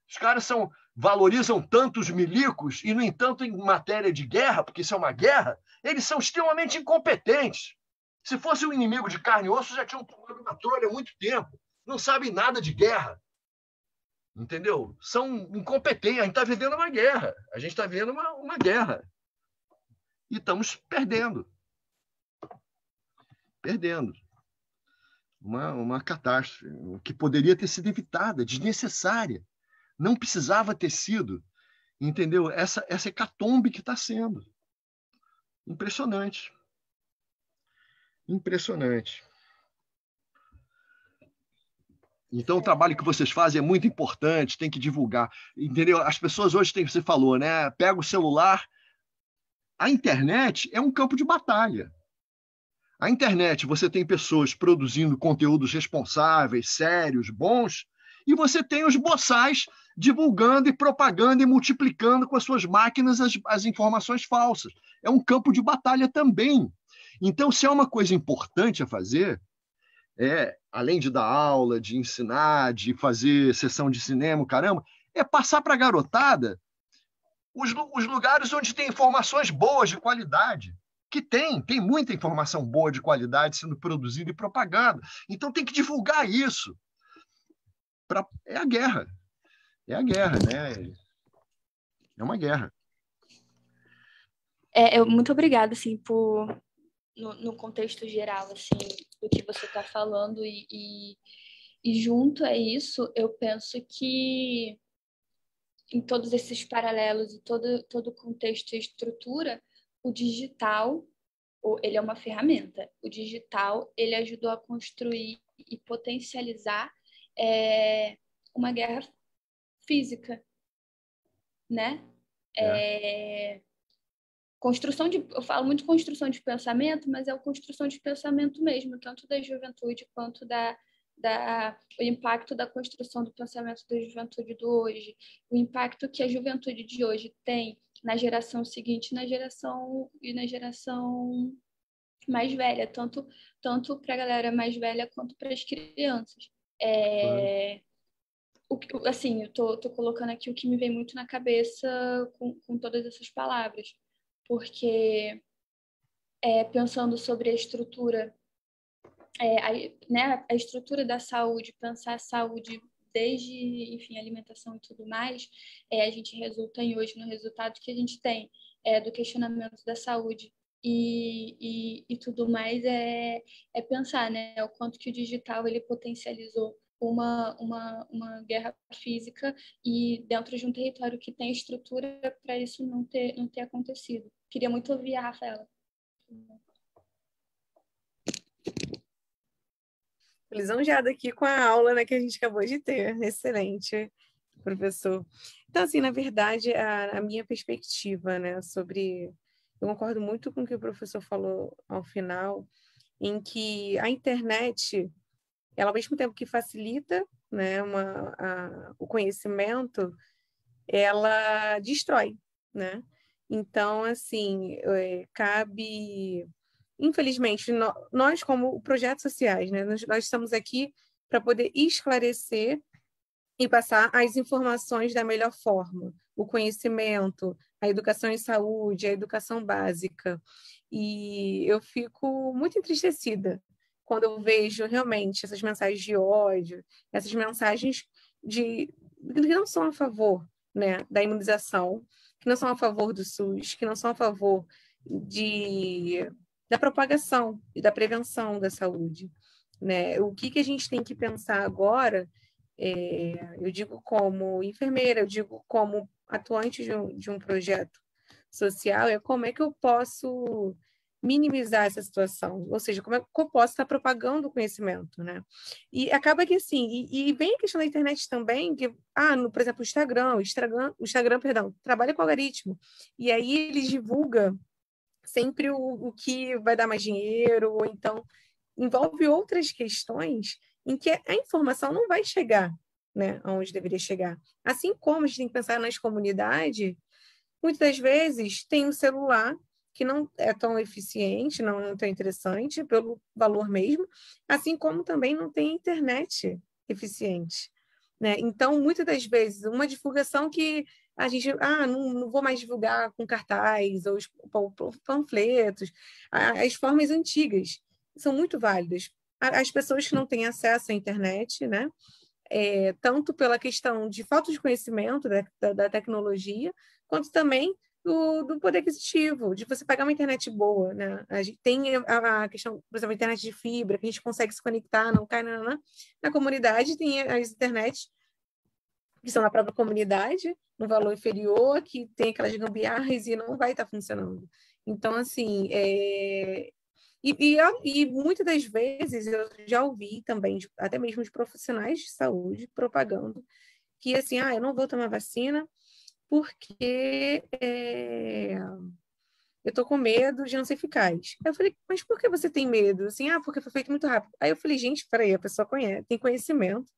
Os caras valorizam tanto os milicos e, no entanto, em matéria de guerra, porque isso é uma guerra, eles são extremamente incompetentes. Se fosse um inimigo de carne e osso, já tinham tomado uma trolha há muito tempo. Não sabem nada de guerra. Entendeu? São incompetentes. A gente está vivendo uma guerra. A gente está vivendo uma guerra. E estamos perdendo. Perdendo. Uma catástrofe que poderia ter sido evitada, desnecessária. Não precisava ter sido, entendeu? Essa hecatombe que está sendo. Impressionante. Impressionante. Então, o trabalho que vocês fazem é muito importante, tem que divulgar. Entendeu? As pessoas hoje têm, você falou, né? Pega o celular. A internet é um campo de batalha. A internet, você tem pessoas produzindo conteúdos responsáveis, sérios, bons, e você tem os boçais divulgando e propagando e multiplicando com as suas máquinas as informações falsas. É um campo de batalha também. Então, se é uma coisa importante a fazer, além de dar aula, de ensinar, de fazer sessão de cinema, caramba, é passar para a garotada os lugares onde tem informações boas, de qualidade. Que tem muita informação boa, de qualidade, sendo produzida e propaganda. Então, tem que divulgar isso. É a guerra. É a guerra, né? É uma guerra. Muito obrigada, assim, no contexto geral, assim, do que você está falando. E junto a isso, eu penso que em todos esses paralelos e todo o contexto e estrutura, o digital, ele é uma ferramenta. O digital, ele ajudou a construir e potencializar uma guerra física, né? Eu falo muito construção de pensamento, mas é a construção de pensamento mesmo, tanto da juventude quanto o impacto da construção do pensamento da juventude do hoje, o impacto que a juventude de hoje tem na geração seguinte, na geração mais velha, tanto para a galera mais velha quanto para as crianças. Assim, eu tô colocando aqui o que me vem muito na cabeça com todas essas palavras, porque pensando sobre a estrutura a estrutura da saúde, pensar a saúde desde, enfim, alimentação e tudo mais, a gente resulta hoje no resultado que a gente tem do questionamento da saúde e tudo mais, pensar, né, o quanto que o digital ele potencializou uma guerra física e dentro de um território que tem estrutura para isso não ter acontecido. Queria muito ouvir a Rafaela. Lisonjeada aqui com a aula, né, que a gente acabou de ter. Excelente, professor. Então, assim, na verdade, a minha perspectiva, né, sobre... Eu concordo muito com o que o professor falou ao final, em que a internet, ela, ao mesmo tempo que facilita, né, o conhecimento, ela destrói, né? Então, assim, cabe... Infelizmente, nós como projetos sociais, né, nós estamos aqui para poder esclarecer e passar as informações da melhor forma, o conhecimento, a educação em saúde, a educação básica. E eu fico muito entristecida quando eu vejo realmente essas mensagens de ódio, essas mensagens que não são a favor, né, da imunização, que não são a favor do SUS, que não são a favor da propagação e da prevenção da saúde, né? O que a gente tem que pensar agora, eu digo como enfermeira, eu digo como atuante de um projeto social, como é que eu posso minimizar essa situação, ou seja, como é que eu posso estar propagando o conhecimento, né? E acaba que assim, e vem a questão da internet também, que, por exemplo, o Instagram, trabalha com algoritmo, e aí ele divulga sempre o que vai dar mais dinheiro, ou então envolve outras questões em que a informação não vai chegar, né, aonde deveria chegar. Assim como a gente tem que pensar nas comunidades, muitas das vezes tem um celular que não é tão eficiente, não é tão interessante, pelo valor mesmo, assim como também não tem internet eficiente, né? Então, muitas das vezes, uma divulgação que a gente, não vou mais divulgar com cartaz ou panfletos. As formas antigas são muito válidas. As pessoas que não têm acesso à internet, né, tanto pela questão de falta de conhecimento da tecnologia, quanto também do poder aquisitivo, de você pagar uma internet boa, né? A gente tem a questão, por exemplo, a internet de fibra, que a gente consegue se conectar, não cai na comunidade, tem as internets que são na própria comunidade, no valor inferior, que tem aquelas gambiarras e não vai estar funcionando. Então, assim, e muitas das vezes eu já ouvi também, até mesmo de profissionais de saúde, propagando que, assim, eu não vou tomar vacina porque eu tô com medo de não ser eficaz. Aí eu falei, mas por que você tem medo? Assim, porque foi feito muito rápido. Aí eu falei, gente, peraí, a pessoa tem conhecimento,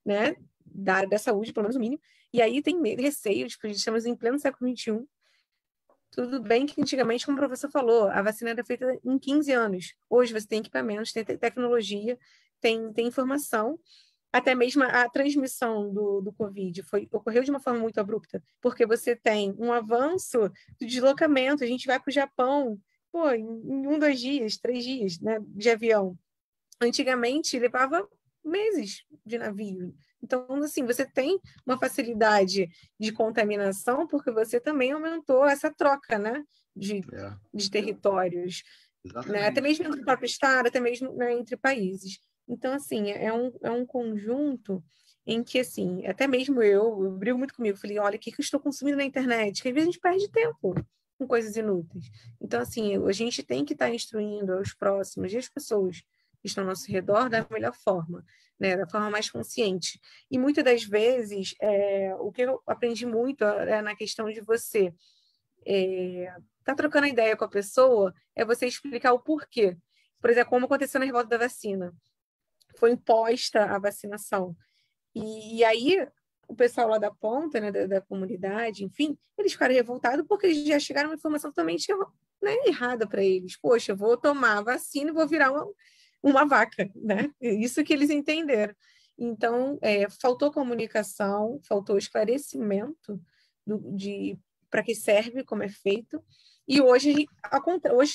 né, da área da saúde, pelo menos o mínimo, e aí tem medo, receio, tipo, a gente estamos em pleno século XXI. Tudo bem que antigamente, como o professor falou, a vacina era feita em 15 anos. Hoje você tem equipamentos, tem tecnologia, tem informação. Até mesmo a transmissão do Covid ocorreu de uma forma muito abrupta, porque você tem um avanço do deslocamento, a gente vai para o Japão, em 1, 2 dias, 3 dias, né, de avião. Antigamente, levava meses de navio. Então, assim, você tem uma facilidade de contaminação porque você também aumentou essa troca, né, de territórios, né, até mesmo entre o próprio estado, até mesmo, né, entre países. Então, assim, é um conjunto em que, assim, até mesmo eu brigo muito comigo, falei, olha, o que eu estou consumindo na internet? Que às vezes a gente perde tempo com coisas inúteis. Então, assim, a gente tem que estar instruindo aos próximos e as pessoas que estão ao nosso redor da melhor forma, né, da forma mais consciente. E muitas das vezes, o que eu aprendi muito na questão de você tá trocando ideia com a pessoa, é você explicar o porquê. Por exemplo, como aconteceu na revolta da vacina. Foi imposta a vacinação. E aí, o pessoal lá da ponta, né, da comunidade, enfim, eles ficaram revoltados porque eles já chegaram a uma informação totalmente, né, errada para eles. Poxa, eu vou tomar a vacina e vou virar uma vaca, né? Isso que eles entenderam. Então, faltou comunicação, faltou esclarecimento para que serve, como é feito. E hoje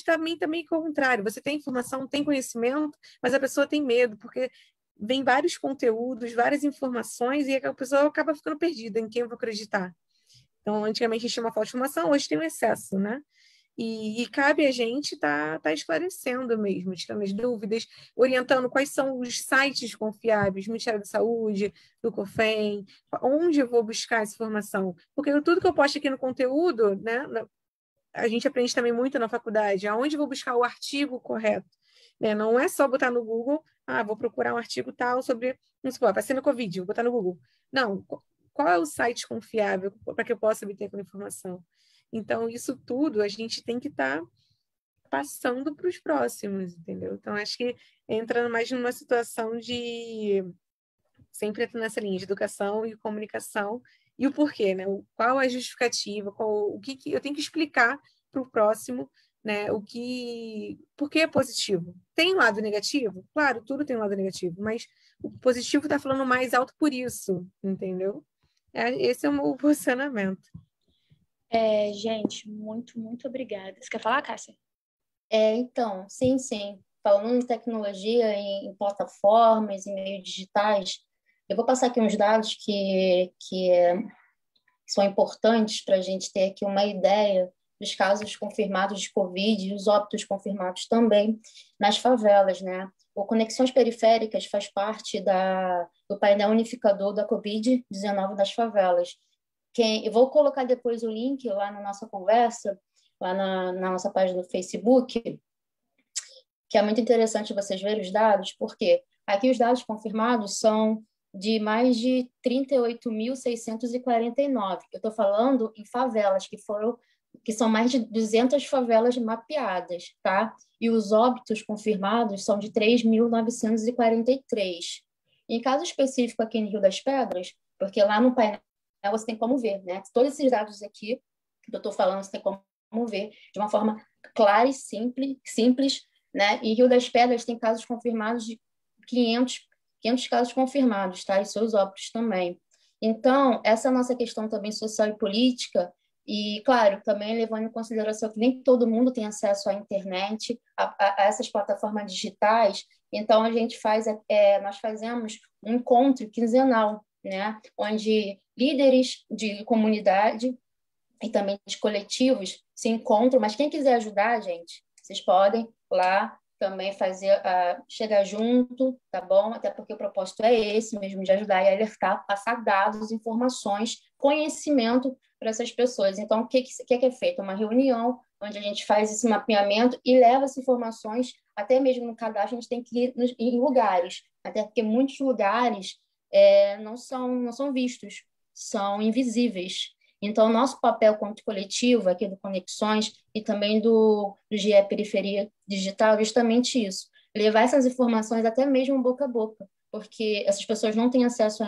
também é o contrário. Você tem informação, tem conhecimento, mas a pessoa tem medo, porque vem vários conteúdos, várias informações, e a pessoa acaba ficando perdida em quem eu vou acreditar. Então, antigamente a gente tinha uma falta de informação, hoje tem um excesso, né? E cabe a gente tá esclarecendo mesmo, tirando as dúvidas, orientando quais são os sites confiáveis, Ministério da Saúde, do COFEM, onde eu vou buscar essa informação. Porque tudo que eu posto aqui no conteúdo, né, a gente aprende também muito na faculdade, aonde eu vou buscar o artigo correto. Né? Não é só botar no Google, vou procurar um artigo tal sobre, vamos supor, vacina Covid, vou botar no Google. Não, qual é o site confiável para que eu possa obter aquela informação? Então, isso tudo a gente tem que estar passando para os próximos, entendeu? Então, acho que entra mais numa situação de sempre nessa linha de educação e comunicação e o porquê, né? Qual é a justificativa, o que eu tenho que explicar para o próximo, né? Por que é positivo? Tem um lado negativo? Claro, tudo tem um lado negativo, mas o positivo está falando mais alto por isso, entendeu? Esse é o meu posicionamento. Gente, muito, muito obrigada. Você quer falar, Cássia? Então, sim. Falando em tecnologia, em plataformas, em meios digitais, eu vou passar aqui uns dados que são importantes para a gente ter aqui uma ideia dos casos confirmados de Covid e os óbitos confirmados também nas favelas, né? O Conexões Periféricas faz parte do painel unificador da Covid-19 das favelas. Eu vou colocar depois o link lá na nossa conversa, lá na nossa página do Facebook, que é muito interessante vocês verem os dados, porque aqui os dados confirmados são de mais de 38.649. Eu estou falando em favelas, que são mais de 200 favelas mapeadas, tá? E os óbitos confirmados são de 3.943. Em caso específico aqui no Rio das Pedras, porque lá no painel você tem como ver, né? Todos esses dados aqui que eu estou falando, você tem como ver de uma forma clara e simples, né? E Rio das Pedras tem casos confirmados de 500 casos confirmados, tá? E seus óbitos também. Então, essa nossa questão também social e política, e, claro, também levando em consideração que nem todo mundo tem acesso à internet, a essas plataformas digitais, então nós fazemos um encontro quinzenal, né? Onde líderes de comunidade e também de coletivos se encontram, mas quem quiser ajudar, gente, vocês podem lá também chegar junto, tá bom? Até porque o propósito é esse mesmo, de ajudar e alertar, passar dados, informações, conhecimento para essas pessoas. Então, o que é feito? Uma reunião onde a gente faz esse mapeamento e leva essas informações, até mesmo no cadastro, a gente tem que ir em lugares, até porque muitos lugares não são vistos, são invisíveis. Então, nosso papel quanto coletivo aqui do Conexões e também do GE Periferia Digital é justamente isso, levar essas informações até mesmo boca a boca, porque essas pessoas não têm acesso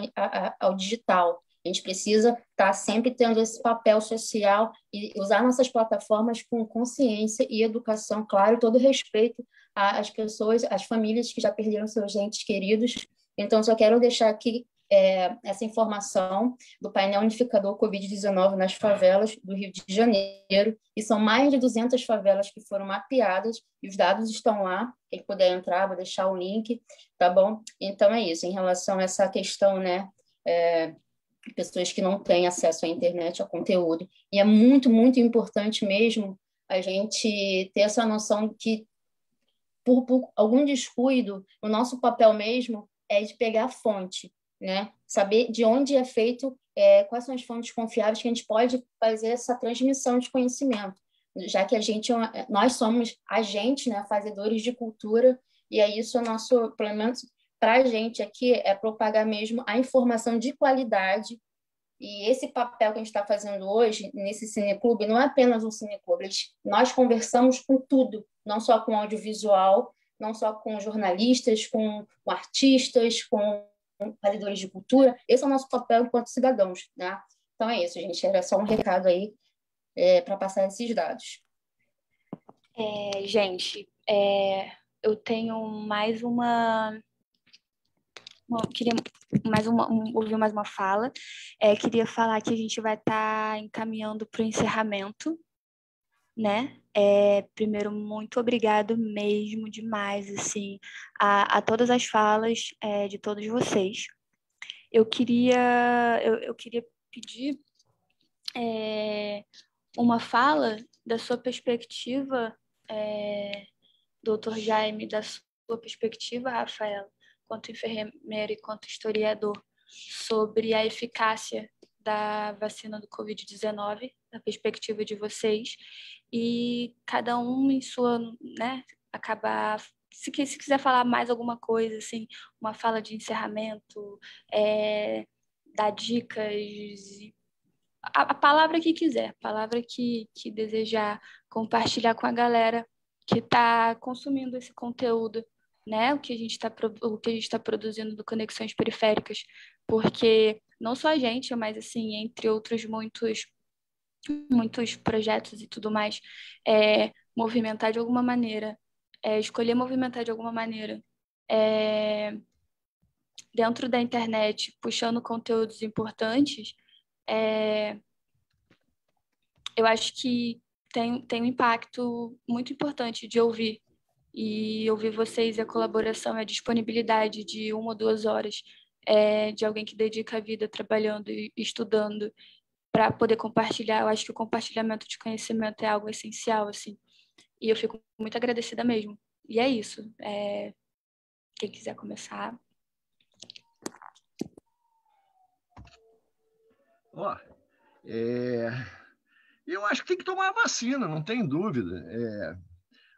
ao digital. A gente precisa estar sempre tendo esse papel social e usar nossas plataformas com consciência e educação, claro, todo respeito às pessoas, às famílias que já perderam seus entes queridos. Então, só quero deixar aqui essa informação do painel unificador Covid-19 nas favelas do Rio de Janeiro, e são mais de 200 favelas que foram mapeadas, e os dados estão lá, quem puder entrar, vou deixar o link, tá bom? Então é isso, em relação a essa questão, né, pessoas que não têm acesso à internet, ao conteúdo, e é muito, muito importante mesmo a gente ter essa noção que, por algum descuido, o nosso papel mesmo é de pegar a fonte, né? Saber de onde é feito, quais são as fontes confiáveis que a gente pode fazer essa transmissão de conhecimento, já que nós somos agentes, né, fazedores de cultura, e é isso pelo menos para a gente aqui, é propagar mesmo a informação de qualidade. E esse papel que a gente está fazendo hoje nesse cineclube não é apenas um cineclube, nós conversamos com tudo, não só com audiovisual, não só com jornalistas, com artistas, com fazedores de cultura. Esse é o nosso papel enquanto cidadãos, né? Então é isso, gente. Era só um recado aí para passar esses dados. Gente, eu tenho mais uma ouvir mais uma fala. Queria falar que a gente vai estar encaminhando para o encerramento, né? Primeiro, muito obrigado mesmo demais, assim, a todas as falas de todos vocês. Eu queria pedir uma fala da sua perspectiva, Dr. Jaime, da sua perspectiva, Rafaela, quanto enfermeiro e quanto historiador, sobre a eficácia da vacina do Covid-19, da perspectiva de vocês, e cada um em sua, né, acabar, se quiser falar mais alguma coisa, assim, uma fala de encerramento, dar dicas, a palavra que quiser, a palavra que desejar compartilhar com a galera que está consumindo esse conteúdo, né? O que a gente está produzindo do Conexões Periféricas, porque não só a gente, mas assim, entre outros muitos projetos e tudo mais, movimentar de alguma maneira, escolher movimentar de alguma maneira, dentro da internet, puxando conteúdos importantes, eu acho que tem um impacto muito importante de ouvir vocês, e a colaboração, a disponibilidade de 1 ou 2 horas de alguém que dedica a vida trabalhando e estudando para poder compartilhar. Eu acho que o compartilhamento de conhecimento é algo essencial, assim, e eu fico muito agradecida mesmo. E é isso. Quem quiser começar. Eu acho que tem que tomar a vacina, não tem dúvida.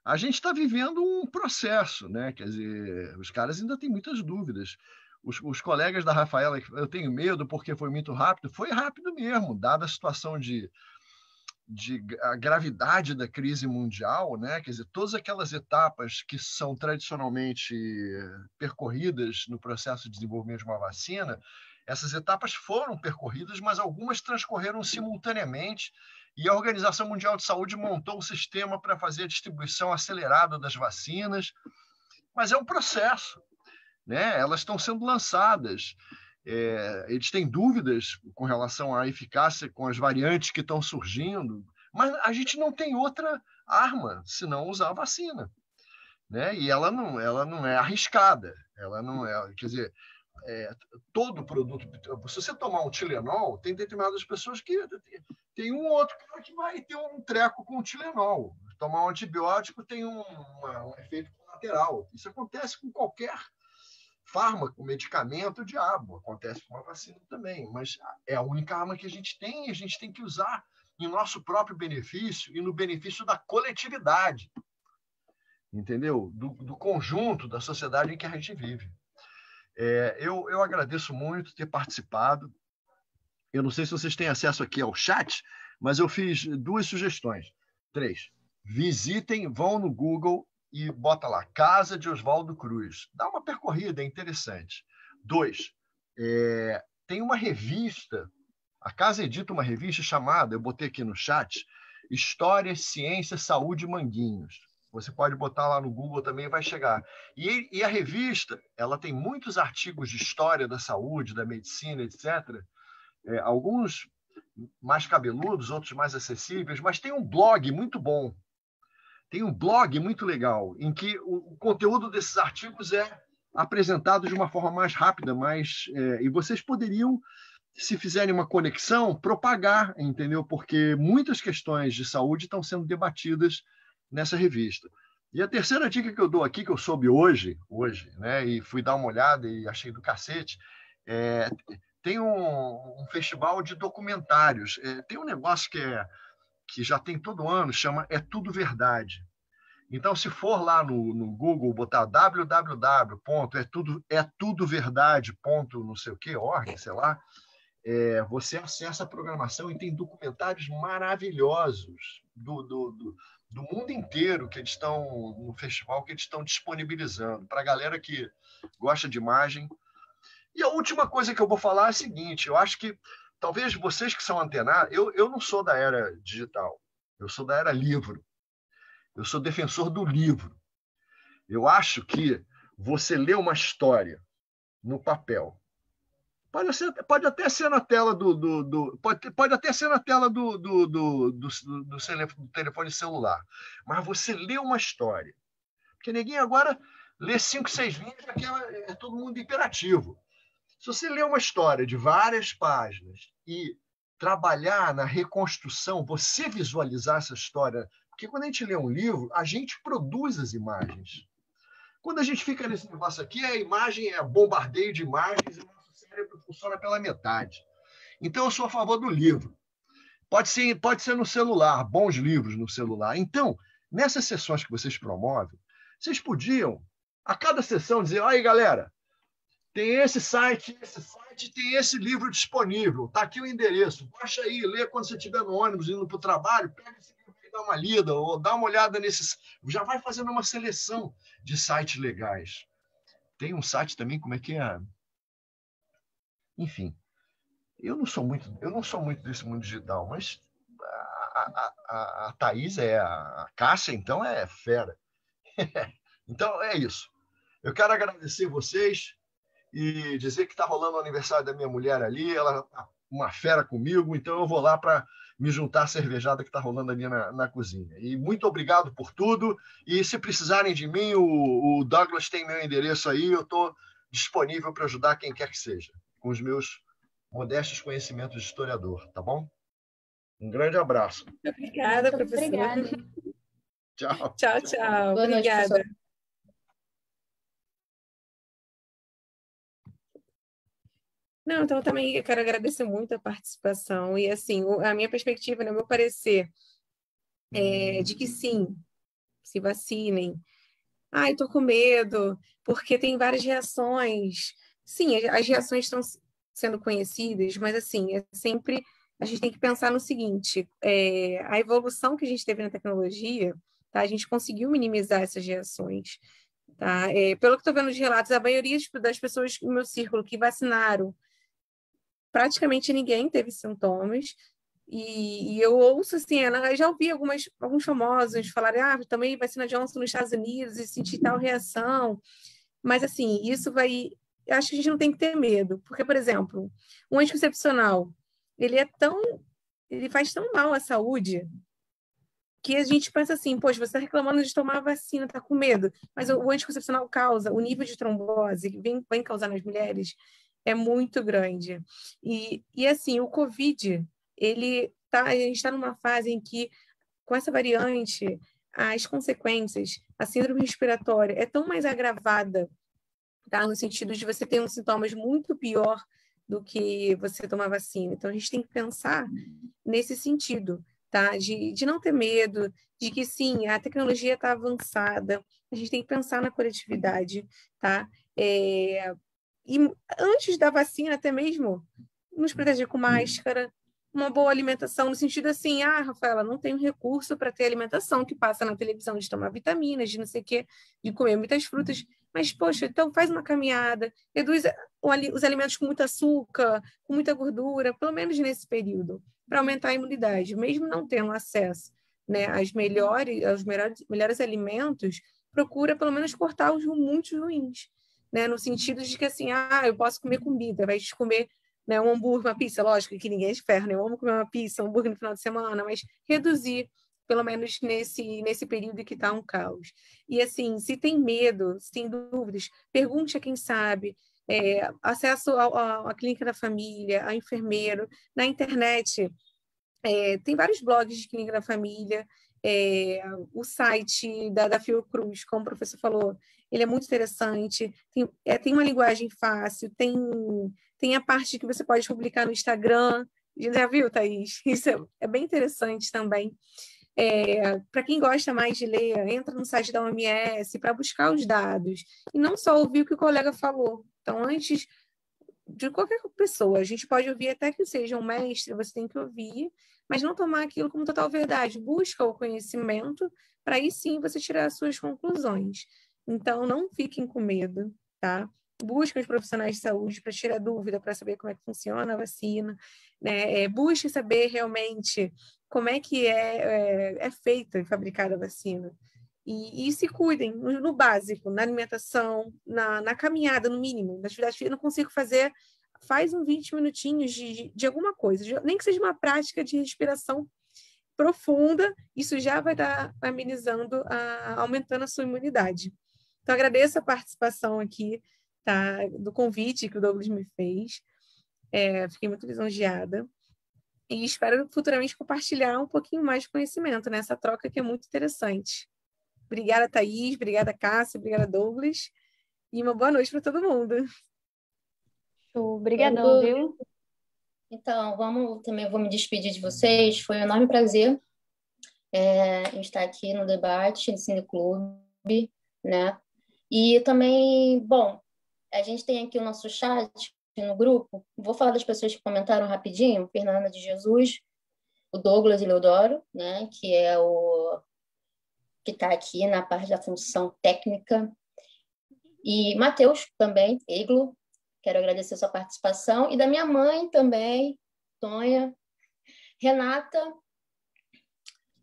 A gente está vivendo um processo, né? Quer dizer, os caras ainda têm muitas dúvidas. Os colegas da Rafaela, eu tenho medo porque foi muito rápido. Foi rápido mesmo, dada a situação de a gravidade da crise mundial, né? Quer dizer, todas aquelas etapas que são tradicionalmente percorridas no processo de desenvolvimento de uma vacina, essas etapas foram percorridas, mas algumas transcorreram simultaneamente, e a Organização Mundial de Saúde montou um sistema para fazer a distribuição acelerada das vacinas, mas é um processo, né? Elas estão sendo lançadas. Eles têm dúvidas com relação à eficácia com as variantes que estão surgindo, mas a gente não tem outra arma senão usar a vacina, né? E ela não é arriscada, ela não é, quer dizer, todo produto, se você tomar um Tilenol, tem determinadas pessoas que tem um outro que vai ter um treco com o Tilenol. Tomar um antibiótico tem um efeito colateral. Isso acontece com qualquer fármaco, medicamento, diabo. Acontece com a vacina também. Mas é a única arma que a gente tem, e a gente tem que usar em nosso próprio benefício e no benefício da coletividade. Entendeu? Do conjunto da sociedade em que a gente vive. Eu agradeço muito ter participado. Eu não sei se vocês têm acesso aqui ao chat, mas eu fiz 2 sugestões. 3. Visitem, vão no Google e bota lá, Casa de Oswaldo Cruz. Dá uma percorrida, é interessante. 2. Tem uma revista, a Casa edita uma revista chamada, eu botei aqui no chat, História, Ciência, Saúde Manguinhos. Você pode botar lá no Google também, vai chegar. E a revista, ela tem muitos artigos de história da saúde, da medicina, etc., alguns mais cabeludos, outros mais acessíveis, mas tem um blog muito bom. Tem um blog muito legal, em que o conteúdo desses artigos é apresentado de uma forma mais rápida, e vocês poderiam, se fizerem uma conexão, propagar, entendeu? Porque muitas questões de saúde estão sendo debatidas nessa revista. E a terceira dica que eu dou aqui, que eu soube hoje, né, e fui dar uma olhada e achei do cacete, tem um festival de documentários. Tem um negócio que já tem todo ano, chama É Tudo Verdade. Então, se for lá no Google, botar www.etudoverdade.org, sei lá, você acessa a programação e tem documentários maravilhosos do mundo inteiro que eles estão no festival, que eles estão disponibilizando para a galera que gosta de imagem. E a última coisa que eu vou falar é a seguinte: eu acho que talvez vocês que são antenados, eu não sou da era digital, eu sou da era livro. Eu sou defensor do livro. Eu acho que você lê uma história no papel. Pode até ser na tela pode até ser na tela do telefone celular, mas você lê uma história. Porque ninguém agora lê 5, 6 linhas, já que é todo mundo imperativo. Se você lê uma história de várias páginas e trabalhar na reconstrução, você visualizar essa história, porque quando a gente lê um livro, a gente produz as imagens. Quando a gente fica nesse negócio aqui, a imagem é bombardeio de imagens e o nosso cérebro funciona pela metade. Então, eu sou a favor do livro. Pode ser no celular, bons livros no celular. Então, nessas sessões que vocês promovem, vocês podiam, a cada sessão, dizer: aí, galera, tem esse site, tem esse livro disponível, está aqui o endereço, baixa aí, lê quando você estiver no ônibus indo para o trabalho, pega esse livro e dá uma lida, ou dá uma olhada nesses. Já vai fazendo uma seleção de sites legais. Tem um site também, como é que é? Enfim, eu não sou muito desse mundo digital, mas a Thaís a Cássia, então, é fera. Então, é isso. Eu quero agradecer vocês e dizer que está rolando o aniversário da minha mulher ali, ela tá uma fera comigo, então eu vou lá para me juntar à cervejada que está rolando ali na cozinha. E muito obrigado por tudo, e se precisarem de mim, o Douglas tem meu endereço aí, eu estou disponível para ajudar quem quer que seja, com os meus modestos conhecimentos de historiador, tá bom? Um grande abraço. Obrigada, professora. Obrigada. Tchau. Tchau, tchau. Boa noite, Obrigada. professor. Não, então também eu quero agradecer muito a participação e, assim, a minha perspectiva, no meu parecer, é de que sim, se vacinem. Ai, estou com medo, porque tem várias reações. Sim, as reações estão sendo conhecidas, mas, assim, sempre a gente tem que pensar no seguinte, a evolução que a gente teve na tecnologia, tá? A gente conseguiu minimizar essas reações, tá? Pelo que estou vendo de relatos, a maioria das pessoas no meu círculo que vacinaram, praticamente ninguém teve sintomas, e eu ouço assim, eu já ouvi alguns famosos falarem, também vacina Johnson nos Estados Unidos e senti tal reação, mas assim, eu acho que a gente não tem que ter medo, porque, por exemplo, um anticoncepcional, ele faz tão mal à saúde, que a gente pensa assim, poxa, você está reclamando de tomar a vacina, está com medo, mas o anticoncepcional causa, o nível de trombose que vem causar nas mulheres é muito grande. E assim, o Covid, a gente está numa fase em que, com essa variante, as consequências, a síndrome respiratória é tão mais agravada, tá? No sentido de você ter uns sintomas muito pior do que você tomar vacina. Então, a gente tem que pensar nesse sentido, tá? De não ter medo, de que, sim, a tecnologia está avançada, a gente tem que pensar na coletividade, tá? E antes da vacina, até mesmo, nos proteger com máscara, uma boa alimentação, no sentido assim, Rafaela, não tenho recurso para ter alimentação que passa na televisão, de tomar vitaminas, de não sei o quê, de comer muitas frutas, mas, poxa, então faz uma caminhada, reduz os alimentos com muito açúcar, com muita gordura, pelo menos nesse período, para aumentar a imunidade, mesmo não tendo acesso, né, aos melhores alimentos, procura pelo menos cortar os muito ruins, né, no sentido de que assim, eu posso comer comida, vai comer, né, um hambúrguer, uma pizza, lógico que ninguém é de ferro, né? Eu amo comer uma pizza, um hambúrguer no final de semana, mas reduzir, pelo menos nesse período que está um caos. E assim, se tem medo, se tem dúvidas, pergunte a quem sabe, acesso à clínica da família, a enfermeiro, na internet, tem vários blogs de clínica da família, o site da Fiocruz, como o professor falou, ele é muito interessante, tem uma linguagem fácil, tem a parte que você pode publicar no Instagram, já viu, Thaís? Isso é bem interessante também. Para quem gosta mais de ler, entra no site da OMS para buscar os dados, e não só ouvir o que o colega falou. Então, antes de qualquer pessoa, a gente pode ouvir até que seja um mestre, você tem que ouvir, mas não tomar aquilo como total verdade. Busca o conhecimento para aí sim você tirar as suas conclusões. Então, não fiquem com medo, tá? Busquem os profissionais de saúde para tirar dúvida, para saber como é que funciona a vacina, né? Busque saber realmente como é que é feita e fabricada a vacina. E se cuidem no básico, na alimentação, na caminhada, no mínimo. Na atividade física, eu não consigo fazer, faz uns 20 minutinhos de alguma coisa, nem que seja uma prática de respiração profunda, isso já vai estar amenizando, aumentando a sua imunidade. Então, agradeço a participação aqui, tá, do convite que o Douglas me fez. Fiquei muito lisonjeada. E espero futuramente compartilhar um pouquinho mais de conhecimento nessa troca que é muito interessante. Obrigada, Thaís. Obrigada, Cássia. Obrigada, Douglas. E uma boa noite para todo mundo. Obrigadão, viu? Então, também vou me despedir de vocês. Foi um enorme prazer estar aqui no debate do Cineclube, né? E também, bom, a gente tem aqui o nosso chat no grupo. Vou falar das pessoas que comentaram rapidinho. Fernanda de Jesus, o Douglas Eleodoro, né? Que é o que está aqui na parte da função técnica. E Matheus também, Eglo. Quero agradecer a sua participação. E da minha mãe também, Tonha.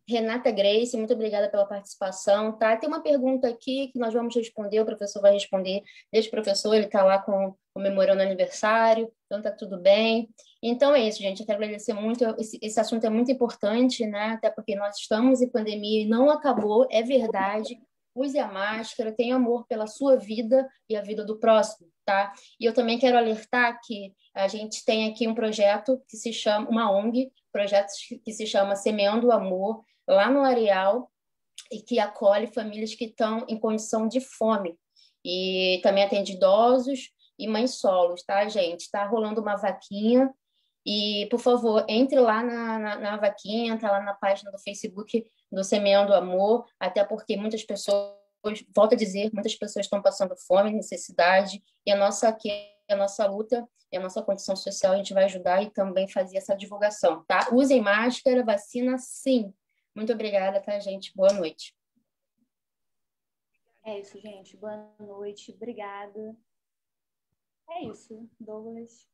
Renata Grace, muito obrigada pela participação. Tá? Tem uma pergunta aqui que nós vamos responder, o professor vai responder. Deixa o professor, ele está lá comemorando o aniversário, então está tudo bem. Então é isso, gente. Eu quero agradecer muito. Esse assunto é muito importante, né? Até porque nós estamos em pandemia e não acabou, é verdade. Use a máscara, tenha amor pela sua vida e a vida do próximo, tá? E eu também quero alertar que a gente tem aqui um projeto que se chama, uma ONG, projeto que se chama Semeando o Amor, lá no Areal, e que acolhe famílias que estão em condição de fome. E também atende idosos e mães solos, tá, gente? Tá rolando uma vaquinha. E, por favor, entre lá na vaquinha, tá lá na página do Facebook do Semeando o Amor, até porque muitas pessoas, volto a dizer, muitas pessoas estão passando fome, necessidade, e a nossa luta e a nossa condição social, a gente vai ajudar e também fazer essa divulgação, tá? Usem máscara, vacina, sim. Muito obrigada, tá, gente? Boa noite. É isso, gente. Boa noite. Obrigada. É isso, Douglas.